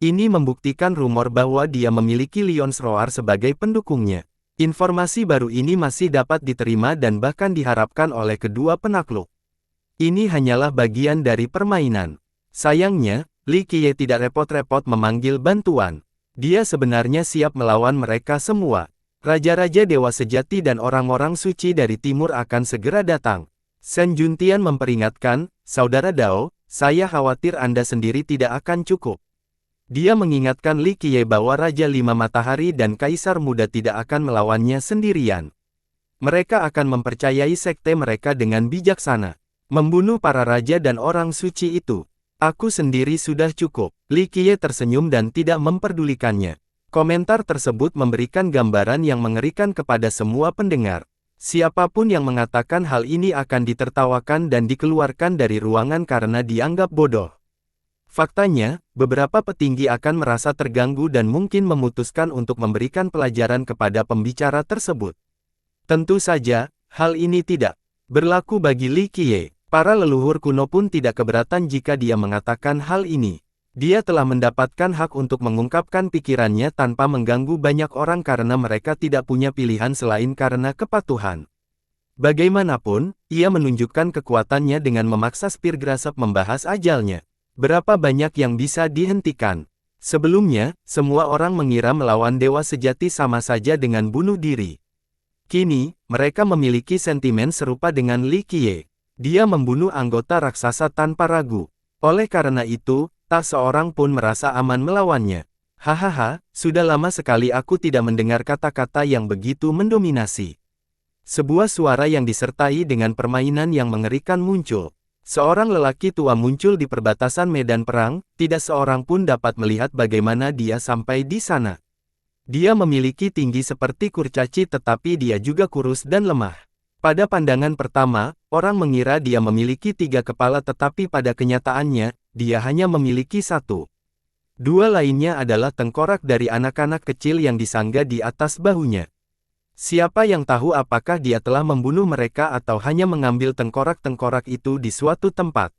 Ini membuktikan rumor bahwa dia memiliki Lion's Roar sebagai pendukungnya. Informasi baru ini masih dapat diterima dan bahkan diharapkan oleh kedua penakluk. Ini hanyalah bagian dari permainan. Sayangnya, Li Qiye tidak repot-repot memanggil bantuan. Dia sebenarnya siap melawan mereka semua. Raja-raja dewa sejati dan orang-orang suci dari timur akan segera datang. Shen Juntian memperingatkan, Saudara Dao, saya khawatir Anda sendiri tidak akan cukup. Dia mengingatkan Li Qiye bahwa Raja Lima Matahari dan Kaisar Muda tidak akan melawannya sendirian. Mereka akan mempercayai sekte mereka dengan bijaksana. Membunuh para raja dan orang suci itu. Aku sendiri sudah cukup. Li Qiye tersenyum dan tidak memperdulikannya. Komentar tersebut memberikan gambaran yang mengerikan kepada semua pendengar. Siapapun yang mengatakan hal ini akan ditertawakan dan dikeluarkan dari ruangan karena dianggap bodoh. Faktanya, beberapa petinggi akan merasa terganggu dan mungkin memutuskan untuk memberikan pelajaran kepada pembicara tersebut. Tentu saja, hal ini tidak berlaku bagi Li Qiye. Para leluhur kuno pun tidak keberatan jika dia mengatakan hal ini. Dia telah mendapatkan hak untuk mengungkapkan pikirannya tanpa mengganggu banyak orang karena mereka tidak punya pilihan selain karena kepatuhan. Bagaimanapun, ia menunjukkan kekuatannya dengan memaksa Spear Grasp membahas ajalnya. Berapa banyak yang bisa dihentikan? Sebelumnya, semua orang mengira melawan dewa sejati sama saja dengan bunuh diri. Kini, mereka memiliki sentimen serupa dengan Li Qiye. Dia membunuh anggota raksasa tanpa ragu. Oleh karena itu, tak seorang pun merasa aman melawannya. Hahaha, sudah lama sekali aku tidak mendengar kata-kata yang begitu mendominasi. Sebuah suara yang disertai dengan permainan yang mengerikan muncul. Seorang lelaki tua muncul di perbatasan medan perang, tidak seorang pun dapat melihat bagaimana dia sampai di sana. Dia memiliki tinggi seperti kurcaci tetapi dia juga kurus dan lemah. Pada pandangan pertama, orang mengira dia memiliki 3 kepala tetapi pada kenyataannya, dia hanya memiliki 1. 2 lainnya adalah tengkorak dari anak-anak kecil yang disanggah di atas bahunya. Siapa yang tahu apakah dia telah membunuh mereka atau hanya mengambil tengkorak-tengkorak itu di suatu tempat.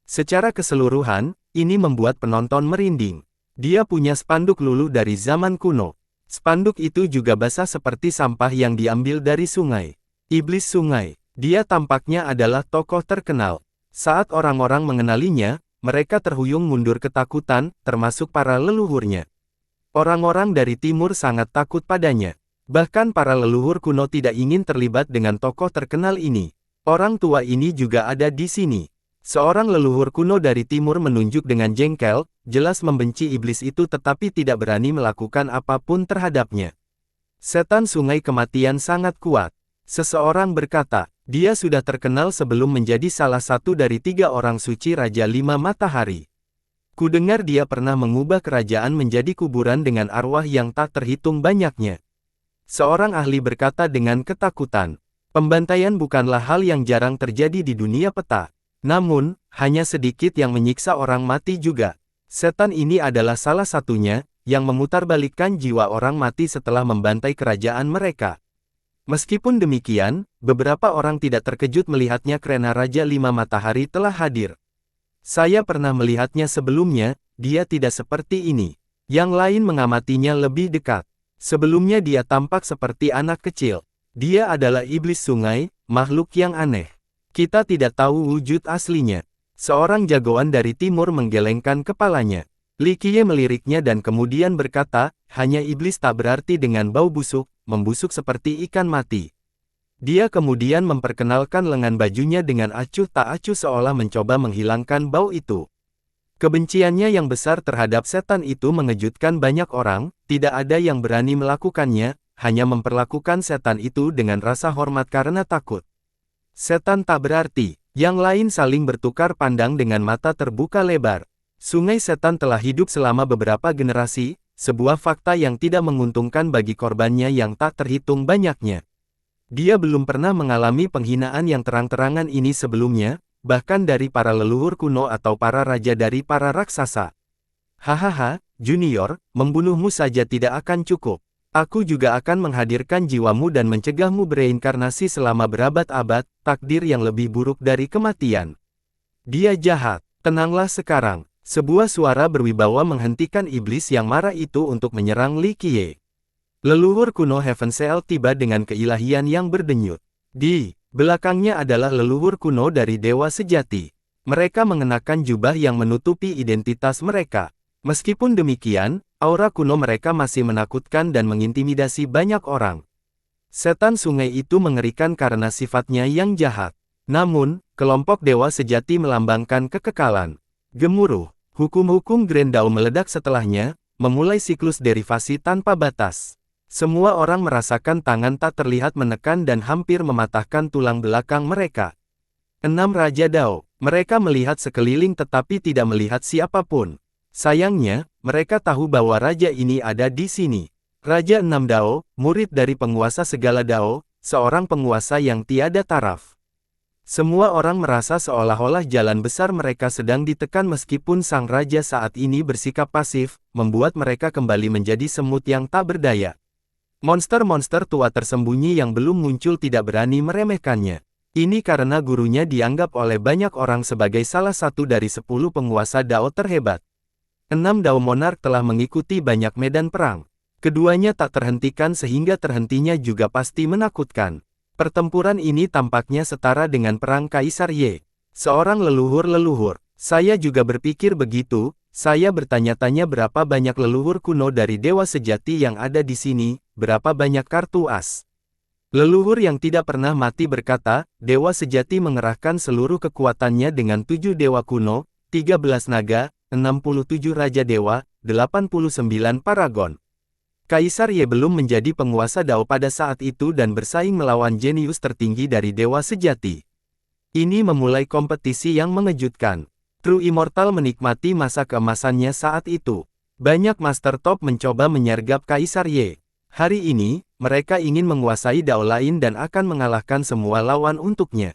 Secara keseluruhan, ini membuat penonton merinding. Dia punya spanduk lulu dari zaman kuno. Spanduk itu juga basah seperti sampah yang diambil dari sungai. Iblis sungai. Dia tampaknya adalah tokoh terkenal. Saat orang-orang mengenalinya, mereka terhuyung mundur ketakutan, termasuk para leluhurnya. Orang-orang dari timur sangat takut padanya. Bahkan para leluhur kuno tidak ingin terlibat dengan tokoh terkenal ini. Orang tua ini juga ada di sini. Seorang leluhur kuno dari timur menunjuk dengan jengkel, jelas membenci iblis itu tetapi tidak berani melakukan apapun terhadapnya. Setan sungai kematian sangat kuat. Seseorang berkata, dia sudah terkenal sebelum menjadi salah satu dari 3 orang suci Raja Lima Matahari. Kudengar dia pernah mengubah kerajaan menjadi kuburan dengan arwah yang tak terhitung banyaknya. Seorang ahli berkata dengan ketakutan, pembantaian bukanlah hal yang jarang terjadi di dunia peta. Namun, hanya sedikit yang menyiksa orang mati juga. Setan ini adalah salah satunya, yang memutarbalikkan jiwa orang mati setelah membantai kerajaan mereka. Meskipun demikian, beberapa orang tidak terkejut melihatnya karena Raja Lima Matahari telah hadir. Saya pernah melihatnya sebelumnya, dia tidak seperti ini. Yang lain mengamatinya lebih dekat. Sebelumnya dia tampak seperti anak kecil. Dia adalah iblis sungai, makhluk yang aneh. Kita tidak tahu wujud aslinya. Seorang jagoan dari timur menggelengkan kepalanya. Li Qiye meliriknya dan kemudian berkata, hanya iblis tak berarti dengan bau busuk, membusuk seperti ikan mati. Dia kemudian memperkenalkan lengan bajunya dengan acuh tak acuh seolah mencoba menghilangkan bau itu. Kebenciannya yang besar terhadap setan itu mengejutkan banyak orang, tidak ada yang berani melakukannya, hanya memperlakukan setan itu dengan rasa hormat karena takut. Setan tak berarti, yang lain saling bertukar pandang dengan mata terbuka lebar. Sungai setan telah hidup selama beberapa generasi, sebuah fakta yang tidak menguntungkan bagi korbannya yang tak terhitung banyaknya. Dia belum pernah mengalami penghinaan yang terang-terangan ini sebelumnya, bahkan dari para leluhur kuno atau para raja dari para raksasa. Hahaha, Junior, membunuhmu saja tidak akan cukup. Aku juga akan menghadirkan jiwamu dan mencegahmu bereinkarnasi selama berabad-abad, takdir yang lebih buruk dari kematian. Dia jahat, tenanglah sekarang. Sebuah suara berwibawa menghentikan iblis yang marah itu untuk menyerang Li Qiye. Leluhur kuno Heaven Seal tiba dengan keilahian yang berdenyut. Di belakangnya adalah leluhur kuno dari Dewa Sejati. Mereka mengenakan jubah yang menutupi identitas mereka. Meskipun demikian, aura kuno mereka masih menakutkan dan mengintimidasi banyak orang. Setan sungai itu mengerikan karena sifatnya yang jahat. Namun, kelompok Dewa Sejati melambangkan kekekalan. Gemuruh, hukum-hukum Grendel meledak setelahnya, memulai siklus derivasi tanpa batas. Semua orang merasakan tangan tak terlihat menekan dan hampir mematahkan tulang belakang mereka. 6 Raja Dao, mereka melihat sekeliling tetapi tidak melihat siapapun. Sayangnya, mereka tahu bahwa raja ini ada di sini. Raja 6 Dao, murid dari penguasa segala Dao, seorang penguasa yang tiada taraf. Semua orang merasa seolah-olah jalan besar mereka sedang ditekan meskipun sang raja saat ini bersikap pasif, membuat mereka kembali menjadi semut yang tak berdaya. Monster-monster tua tersembunyi yang belum muncul tidak berani meremehkannya. Ini karena gurunya dianggap oleh banyak orang sebagai salah satu dari 10 penguasa Dao terhebat. 6 Dao Monark telah mengikuti banyak medan perang. Keduanya tak terhentikan sehingga terhentinya juga pasti menakutkan. Pertempuran ini tampaknya setara dengan perang Kaisar Ye. Seorang leluhur-leluhur. Saya juga berpikir begitu, saya bertanya-tanya berapa banyak leluhur kuno dari Dewa Sejati yang ada di sini, berapa banyak kartu as. Leluhur yang tidak pernah mati berkata, Dewa Sejati mengerahkan seluruh kekuatannya dengan 7 dewa kuno, 13 naga, 67 Raja Dewa, 89 Paragon. Kaisar Ye belum menjadi penguasa Dao pada saat itu dan bersaing melawan jenius tertinggi dari Dewa Sejati. Ini memulai kompetisi yang mengejutkan. True Immortal menikmati masa keemasannya saat itu. Banyak Master Top mencoba menyergap Kaisar Ye. Hari ini, mereka ingin menguasai Dao lain dan akan mengalahkan semua lawan untuknya.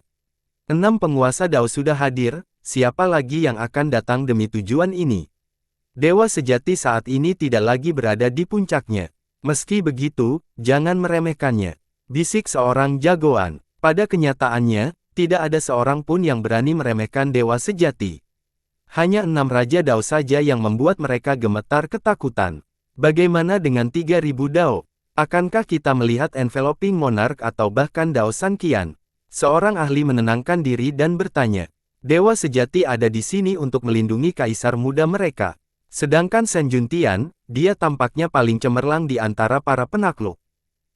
6 penguasa Dao sudah hadir. Siapa lagi yang akan datang demi tujuan ini? Dewa Sejati saat ini tidak lagi berada di puncaknya. Meski begitu, jangan meremehkannya. Bisik seorang jagoan. Pada kenyataannya, tidak ada seorang pun yang berani meremehkan Dewa Sejati. Hanya 6 Raja Dao saja yang membuat mereka gemetar ketakutan. Bagaimana dengan 3000 Dao? Akankah kita melihat Enveloping Monarch atau bahkan Dao Sanqian? Seorang ahli menenangkan diri dan bertanya. Dewa Sejati ada di sini untuk melindungi kaisar muda mereka. Sedangkan Shen Juntian, dia tampaknya paling cemerlang di antara para penakluk.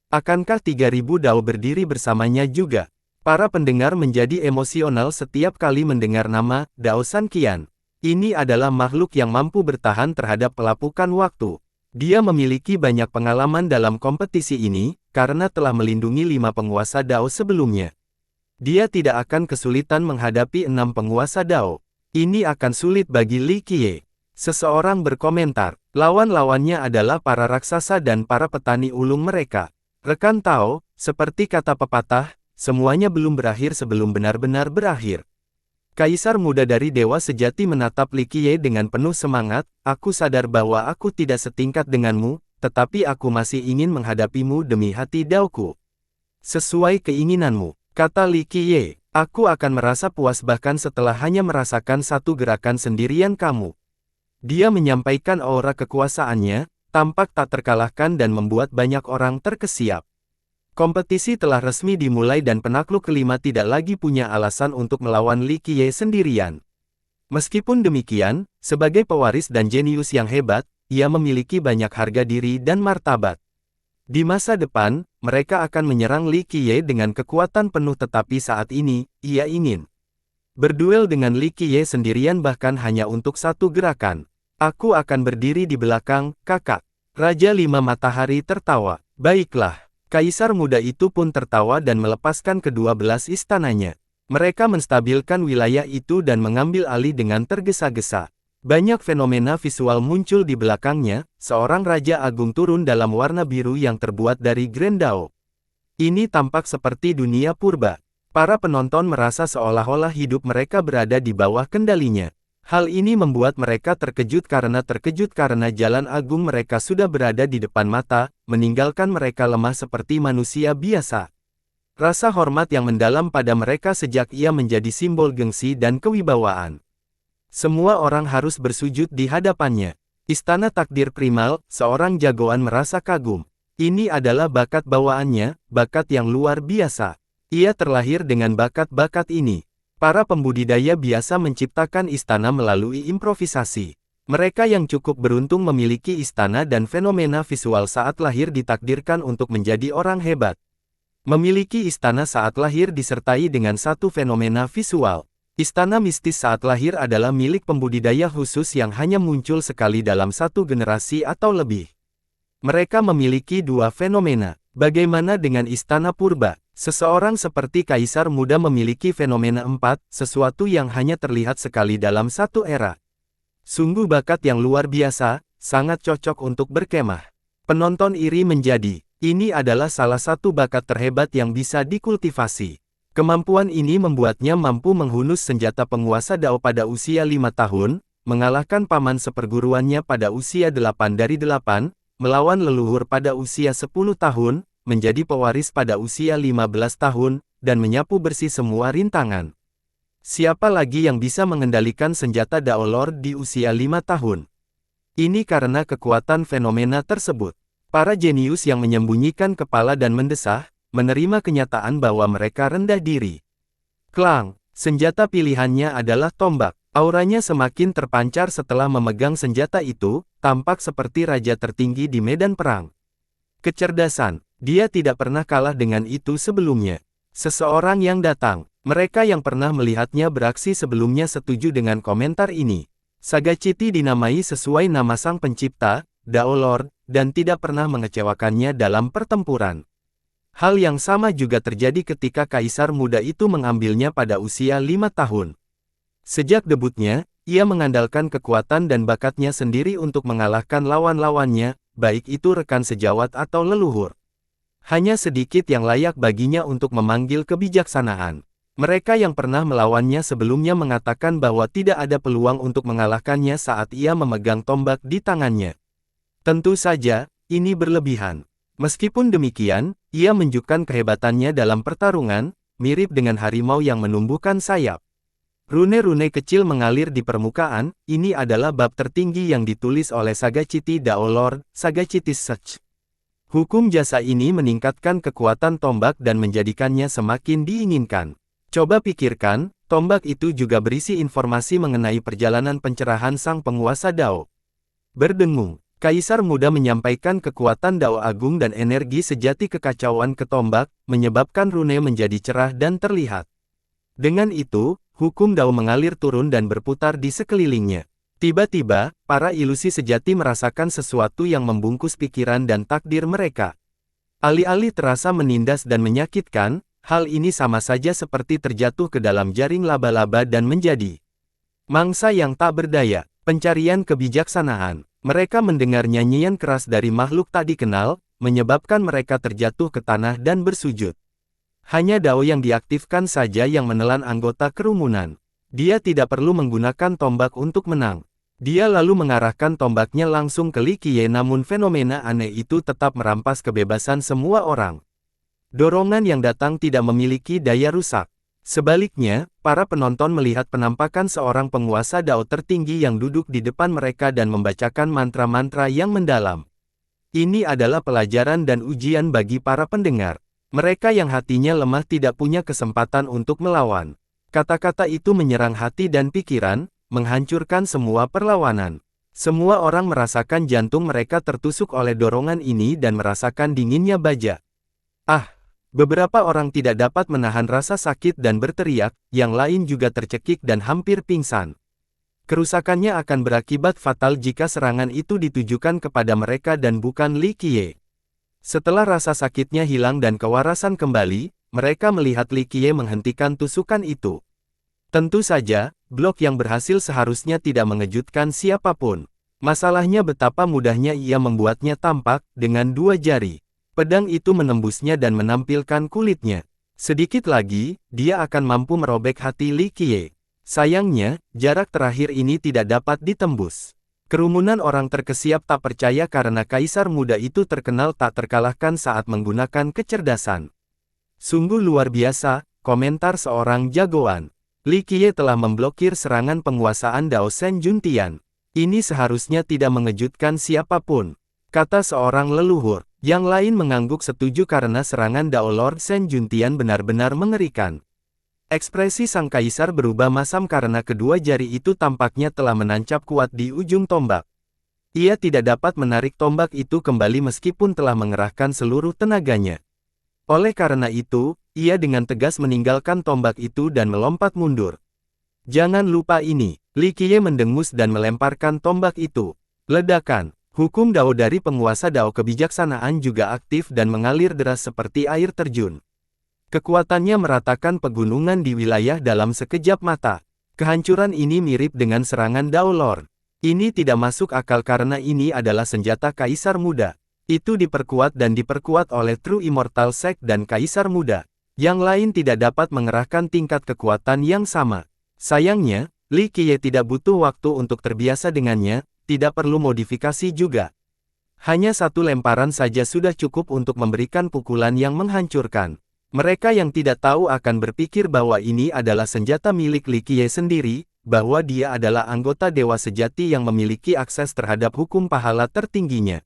Akankah 3000 Dao berdiri bersamanya juga? Para pendengar menjadi emosional setiap kali mendengar nama Dao Sanqian. Ini adalah makhluk yang mampu bertahan terhadap pelapukan waktu. Dia memiliki banyak pengalaman dalam kompetisi ini, karena telah melindungi 5 penguasa Dao sebelumnya. Dia tidak akan kesulitan menghadapi 6 penguasa Dao. Ini akan sulit bagi Li Qiye. Seseorang berkomentar, lawan-lawannya adalah para raksasa dan para petani ulung mereka. Rekan Tao, seperti kata pepatah, semuanya belum berakhir sebelum benar-benar berakhir. Kaisar muda dari Dewa Sejati menatap Li Qiye dengan penuh semangat, aku sadar bahwa aku tidak setingkat denganmu, tetapi aku masih ingin menghadapimu demi hati Daoku. Sesuai keinginanmu. Kata Li Qiye, aku akan merasa puas bahkan setelah hanya merasakan satu gerakan sendirian kamu. Dia menyampaikan aura kekuasaannya, tampak tak terkalahkan dan membuat banyak orang terkesiap. Kompetisi telah resmi dimulai dan penakluk kelima tidak lagi punya alasan untuk melawan Li Qiye sendirian. Meskipun demikian, sebagai pewaris dan jenius yang hebat, ia memiliki banyak harga diri dan martabat. Di masa depan, mereka akan menyerang Li Qiye dengan kekuatan penuh, tetapi saat ini, ia ingin berduel dengan Li Qiye sendirian, bahkan hanya untuk satu gerakan. Aku akan berdiri di belakang, kakak. Raja Lima Matahari tertawa. Baiklah. Kaisar muda itu pun tertawa dan melepaskan ke-12 istananya. Mereka menstabilkan wilayah itu dan mengambil alih dengan tergesa-gesa. Banyak fenomena visual muncul di belakangnya, seorang Raja Agung turun dalam warna biru yang terbuat dari Grendao. Ini tampak seperti dunia purba. Para penonton merasa seolah-olah hidup mereka berada di bawah kendalinya. Hal ini membuat mereka terkejut karena jalan agung mereka sudah berada di depan mata, meninggalkan mereka lemah seperti manusia biasa. Rasa hormat yang mendalam pada mereka sejak ia menjadi simbol gengsi dan kewibawaan. Semua orang harus bersujud di hadapannya. Istana Takdir Primal, seorang jagoan merasa kagum. Ini adalah bakat bawaannya, bakat yang luar biasa. Ia terlahir dengan bakat-bakat ini. Para pembudidaya biasa menciptakan istana melalui improvisasi. Mereka yang cukup beruntung memiliki istana dan fenomena visual saat lahir ditakdirkan untuk menjadi orang hebat. Memiliki istana saat lahir disertai dengan satu fenomena visual. Istana mistis saat lahir adalah milik pembudidaya khusus yang hanya muncul sekali dalam satu generasi atau lebih. Mereka memiliki dua fenomena. Bagaimana dengan istana purba? Seseorang seperti Kaisar Muda memiliki fenomena 4, sesuatu yang hanya terlihat sekali dalam satu era. Sungguh bakat yang luar biasa, sangat cocok untuk berkemah. Penonton iri menjadi. Ini adalah salah satu bakat terhebat yang bisa dikultivasi. Kemampuan ini membuatnya mampu menghunus senjata penguasa Dao pada usia 5 tahun, mengalahkan paman seperguruannya pada usia 8 dari 8, melawan leluhur pada usia 10 tahun, menjadi pewaris pada usia 15 tahun, dan menyapu bersih semua rintangan. Siapa lagi yang bisa mengendalikan senjata Dao Lord di usia 5 tahun? Ini karena kekuatan fenomena tersebut. Para jenius yang menyembunyikan kepala dan mendesah, menerima kenyataan bahwa mereka rendah diri. Klang, senjata pilihannya adalah tombak. Auranya semakin terpancar setelah memegang senjata itu, tampak seperti raja tertinggi di medan perang. Kecerdasan. Dia tidak pernah kalah dengan itu sebelumnya. Seseorang yang datang. Mereka yang pernah melihatnya beraksi sebelumnya setuju dengan komentar ini. Sagaciti dinamai sesuai nama sang pencipta, Dao Lord, dan tidak pernah mengecewakannya dalam pertempuran. Hal yang sama juga terjadi ketika Kaisar Muda itu mengambilnya pada usia 5 tahun. Sejak debutnya, ia mengandalkan kekuatan dan bakatnya sendiri untuk mengalahkan lawan-lawannya, baik itu rekan sejawat atau leluhur. Hanya sedikit yang layak baginya untuk memanggil kebijaksanaan. Mereka yang pernah melawannya sebelumnya mengatakan bahwa tidak ada peluang untuk mengalahkannya saat ia memegang tombak di tangannya. Tentu saja, ini berlebihan. Meskipun demikian, ia menunjukkan kehebatannya dalam pertarungan, mirip dengan harimau yang menumbuhkan sayap. Rune-rune kecil mengalir di permukaan, ini adalah bab tertinggi yang ditulis oleh Sagaciti Dao Lord, Sagaciti Sech. Hukum jasa ini meningkatkan kekuatan tombak dan menjadikannya semakin diinginkan. Coba pikirkan, tombak itu juga berisi informasi mengenai perjalanan pencerahan sang penguasa Dao. Berdengung, Kaisar Muda menyampaikan kekuatan Dao Agung dan energi sejati kekacauan ke tombak, menyebabkan rune menjadi cerah dan terlihat. Dengan itu, hukum Dao mengalir turun dan berputar di sekelilingnya. Tiba-tiba, para ilusi sejati merasakan sesuatu yang membungkus pikiran dan takdir mereka. Alih-alih terasa menindas dan menyakitkan, hal ini sama saja seperti terjatuh ke dalam jaring laba-laba dan menjadi mangsa yang tak berdaya. Pencarian kebijaksanaan. Mereka mendengar nyanyian keras dari makhluk tak dikenal, menyebabkan mereka terjatuh ke tanah dan bersujud. Hanya Dao yang diaktifkan saja yang menelan anggota kerumunan. Dia tidak perlu menggunakan tombak untuk menang. Dia lalu mengarahkan tombaknya langsung ke Li Qiye, namun fenomena aneh itu tetap merampas kebebasan semua orang. Dorongan yang datang tidak memiliki daya rusak. Sebaliknya, para penonton melihat penampakan seorang penguasa Dao tertinggi yang duduk di depan mereka dan membacakan mantra-mantra yang mendalam. Ini adalah pelajaran dan ujian bagi para pendengar. Mereka yang hatinya lemah tidak punya kesempatan untuk melawan. Kata-kata itu menyerang hati dan pikiran, menghancurkan semua perlawanan. Semua orang merasakan jantung mereka tertusuk oleh dorongan ini dan merasakan dinginnya baja. Ah! Beberapa orang tidak dapat menahan rasa sakit dan berteriak, yang lain juga tercekik dan hampir pingsan. Kerusakannya akan berakibat fatal jika serangan itu ditujukan kepada mereka dan bukan Li Qiye. Setelah rasa sakitnya hilang dan kewarasan kembali, mereka melihat Li Qiye menghentikan tusukan itu. Tentu saja, blok yang berhasil seharusnya tidak mengejutkan siapapun. Masalahnya betapa mudahnya ia membuatnya tampak, dengan 2 jari. Pedang itu menembusnya dan menampilkan kulitnya. Sedikit lagi, dia akan mampu merobek hati Li Qiye. Sayangnya, jarak terakhir ini tidak dapat ditembus. Kerumunan orang terkesiap tak percaya karena kaisar muda itu terkenal tak terkalahkan saat menggunakan kecerdasan. Sungguh luar biasa, komentar seorang jagoan. Li Qiye telah memblokir serangan penguasaan Dao Shen Juntian. Ini seharusnya tidak mengejutkan siapapun, kata seorang leluhur. Yang lain mengangguk setuju karena serangan Dao Lord Shen Juntian benar-benar mengerikan. Ekspresi sang kaisar berubah masam karena kedua jari itu tampaknya telah menancap kuat di ujung tombak. Ia tidak dapat menarik tombak itu kembali meskipun telah mengerahkan seluruh tenaganya. Oleh karena itu, ia dengan tegas meninggalkan tombak itu dan melompat mundur. Jangan lupa ini, Li Qiye mendengus dan melemparkan tombak itu. Ledakan. Hukum Dao dari penguasa Dao kebijaksanaan juga aktif dan mengalir deras seperti air terjun. Kekuatannya meratakan pegunungan di wilayah dalam sekejap mata. Kehancuran ini mirip dengan serangan Dao Lord. Ini tidak masuk akal karena ini adalah senjata kaisar muda. Itu diperkuat dan diperkuat oleh True Immortal Sect dan kaisar muda. Yang lain tidak dapat mengerahkan tingkat kekuatan yang sama. Sayangnya, Li Qiye tidak butuh waktu untuk terbiasa dengannya. Tidak perlu modifikasi juga. Hanya satu lemparan saja sudah cukup untuk memberikan pukulan yang menghancurkan. Mereka yang tidak tahu akan berpikir bahwa ini adalah senjata milik Li Qiye sendiri, bahwa dia adalah anggota dewa sejati yang memiliki akses terhadap hukum pahala tertingginya.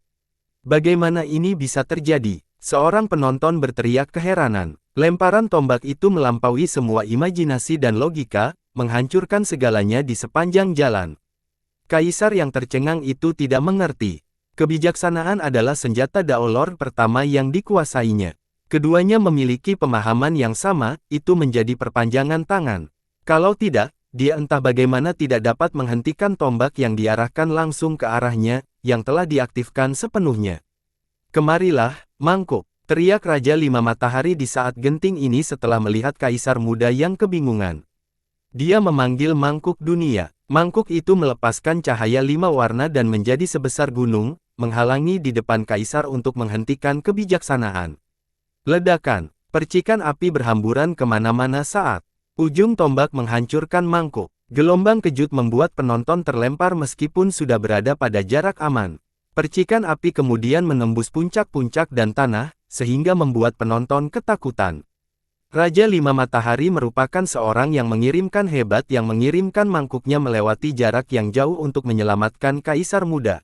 Bagaimana ini bisa terjadi? Seorang penonton berteriak keheranan. Lemparan tombak itu melampaui semua imajinasi dan logika, menghancurkan segalanya di sepanjang jalan. Kaisar yang tercengang itu tidak mengerti. Kebijaksanaan adalah senjata Dao Lord pertama yang dikuasainya. Keduanya memiliki pemahaman yang sama, itu menjadi perpanjangan tangan. Kalau tidak, dia entah bagaimana tidak dapat menghentikan tombak yang diarahkan langsung ke arahnya, yang telah diaktifkan sepenuhnya. Kemarilah, mangkuk, teriak Raja Lima Matahari di saat genting ini setelah melihat kaisar muda yang kebingungan. Dia memanggil mangkuk dunia. Mangkuk itu melepaskan cahaya 5 warna dan menjadi sebesar gunung, menghalangi di depan kaisar untuk menghentikan kebijaksanaan. Ledakan, percikan api berhamburan kemana-mana saat ujung tombak menghancurkan mangkuk. Gelombang kejut membuat penonton terlempar meskipun sudah berada pada jarak aman. Percikan api kemudian menembus puncak-puncak dan tanah, sehingga membuat penonton ketakutan. Raja Lima Matahari merupakan seorang yang mengirimkan hebat yang mengirimkan mangkuknya melewati jarak yang jauh untuk menyelamatkan kaisar muda.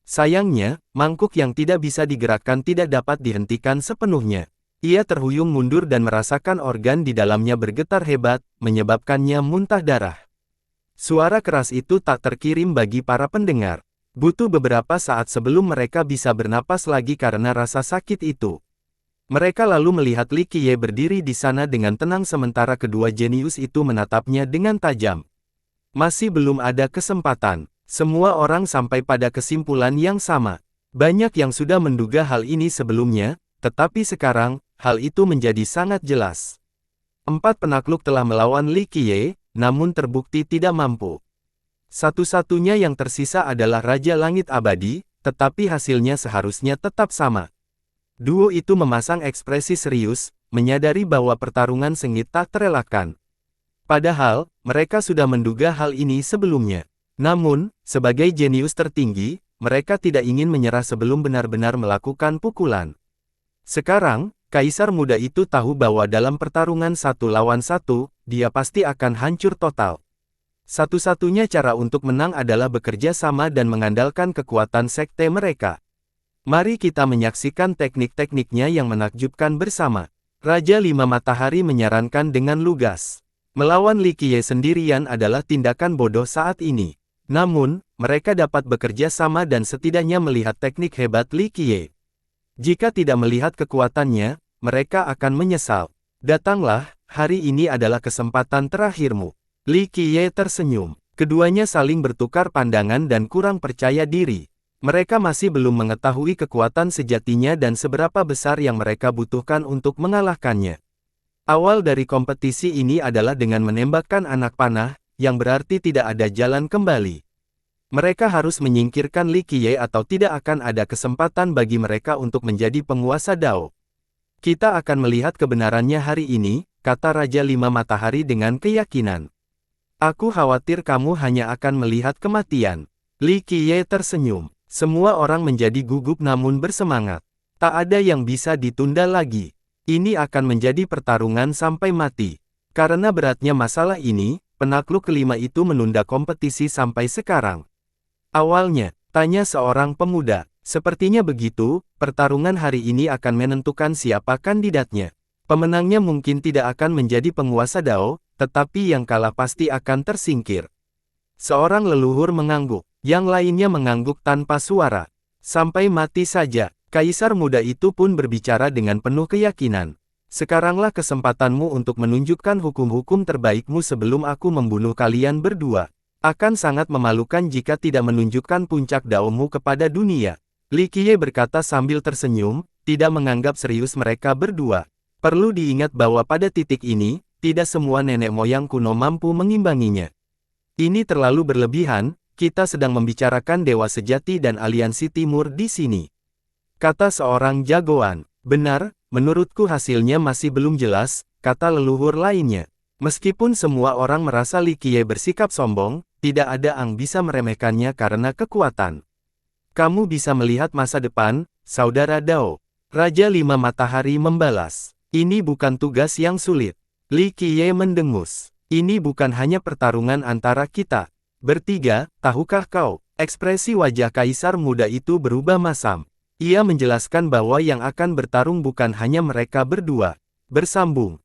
Sayangnya, mangkuk yang tidak bisa digerakkan tidak dapat dihentikan sepenuhnya. Ia terhuyung mundur dan merasakan organ di dalamnya bergetar hebat, menyebabkannya muntah darah. Suara keras itu tak terkirim bagi para pendengar. Butuh beberapa saat sebelum mereka bisa bernapas lagi karena rasa sakit itu. Mereka lalu melihat Li Qiye berdiri di sana dengan tenang sementara kedua jenius itu menatapnya dengan tajam. Masih belum ada kesempatan. Semua orang sampai pada kesimpulan yang sama. Banyak yang sudah menduga hal ini sebelumnya, tetapi sekarang, hal itu menjadi sangat jelas. 4 penakluk telah melawan Li Qiye, namun terbukti tidak mampu. Satu-satunya yang tersisa adalah Raja Langit Abadi, tetapi hasilnya seharusnya tetap sama. Duo itu memasang ekspresi serius, menyadari bahwa pertarungan sengit tak terelakkan. Padahal, mereka sudah menduga hal ini sebelumnya. Namun, sebagai jenius tertinggi, mereka tidak ingin menyerah sebelum benar-benar melakukan pukulan. Sekarang, kaisar muda itu tahu bahwa dalam pertarungan 1 lawan 1, dia pasti akan hancur total. Satu-satunya cara untuk menang adalah bekerja sama dan mengandalkan kekuatan sekte mereka. Mari kita menyaksikan teknik-tekniknya yang menakjubkan bersama. Raja Lima Matahari menyarankan dengan lugas. Melawan Li Qiye sendirian adalah tindakan bodoh saat ini. Namun, mereka dapat bekerja sama dan setidaknya melihat teknik hebat Li Qiye. Jika tidak melihat kekuatannya, mereka akan menyesal. Datanglah, hari ini adalah kesempatan terakhirmu. Li Qiye tersenyum. Keduanya saling bertukar pandangan dan kurang percaya diri. Mereka masih belum mengetahui kekuatan sejatinya dan seberapa besar yang mereka butuhkan untuk mengalahkannya. Awal dari kompetisi ini adalah dengan menembakkan anak panah, yang berarti tidak ada jalan kembali. Mereka harus menyingkirkan Li Qiye atau tidak akan ada kesempatan bagi mereka untuk menjadi penguasa Dao. Kita akan melihat kebenarannya hari ini, kata Raja Lima Matahari dengan keyakinan. Aku khawatir kamu hanya akan melihat kematian. Li Qiye tersenyum. Semua orang menjadi gugup namun bersemangat. Tak ada yang bisa ditunda lagi. Ini akan menjadi pertarungan sampai mati. Karena beratnya masalah ini, penakluk kelima itu menunda kompetisi sampai sekarang. Awalnya, tanya seorang pemuda. Sepertinya begitu, pertarungan hari ini akan menentukan siapa kandidatnya. Pemenangnya mungkin tidak akan menjadi penguasa Dao, tetapi yang kalah pasti akan tersingkir. Seorang leluhur mengangguk, yang lainnya mengangguk tanpa suara. Sampai mati saja, kaisar muda itu pun berbicara dengan penuh keyakinan. Sekaranglah kesempatanmu untuk menunjukkan hukum-hukum terbaikmu sebelum aku membunuh kalian berdua. Akan sangat memalukan jika tidak menunjukkan puncak daomu kepada dunia. Li Qiye berkata sambil tersenyum, tidak menganggap serius mereka berdua. Perlu diingat bahwa pada titik ini, tidak semua nenek moyang kuno mampu mengimbanginya. Ini terlalu berlebihan, kita sedang membicarakan dewa sejati dan aliansi timur di sini. Kata seorang jagoan. Benar, menurutku hasilnya masih belum jelas, kata leluhur lainnya. Meskipun semua orang merasa Li Qiye bersikap sombong, tidak ada yang bisa meremehkannya karena kekuatan. Kamu bisa melihat masa depan, saudara Dao. Raja Lima Matahari membalas. Ini bukan tugas yang sulit. Li Qiye mendengus. Ini bukan hanya pertarungan antara kita bertiga, tahukah kau? Ekspresi wajah kaisar muda itu berubah masam. Ia menjelaskan bahwa yang akan bertarung bukan hanya mereka berdua. Bersambung.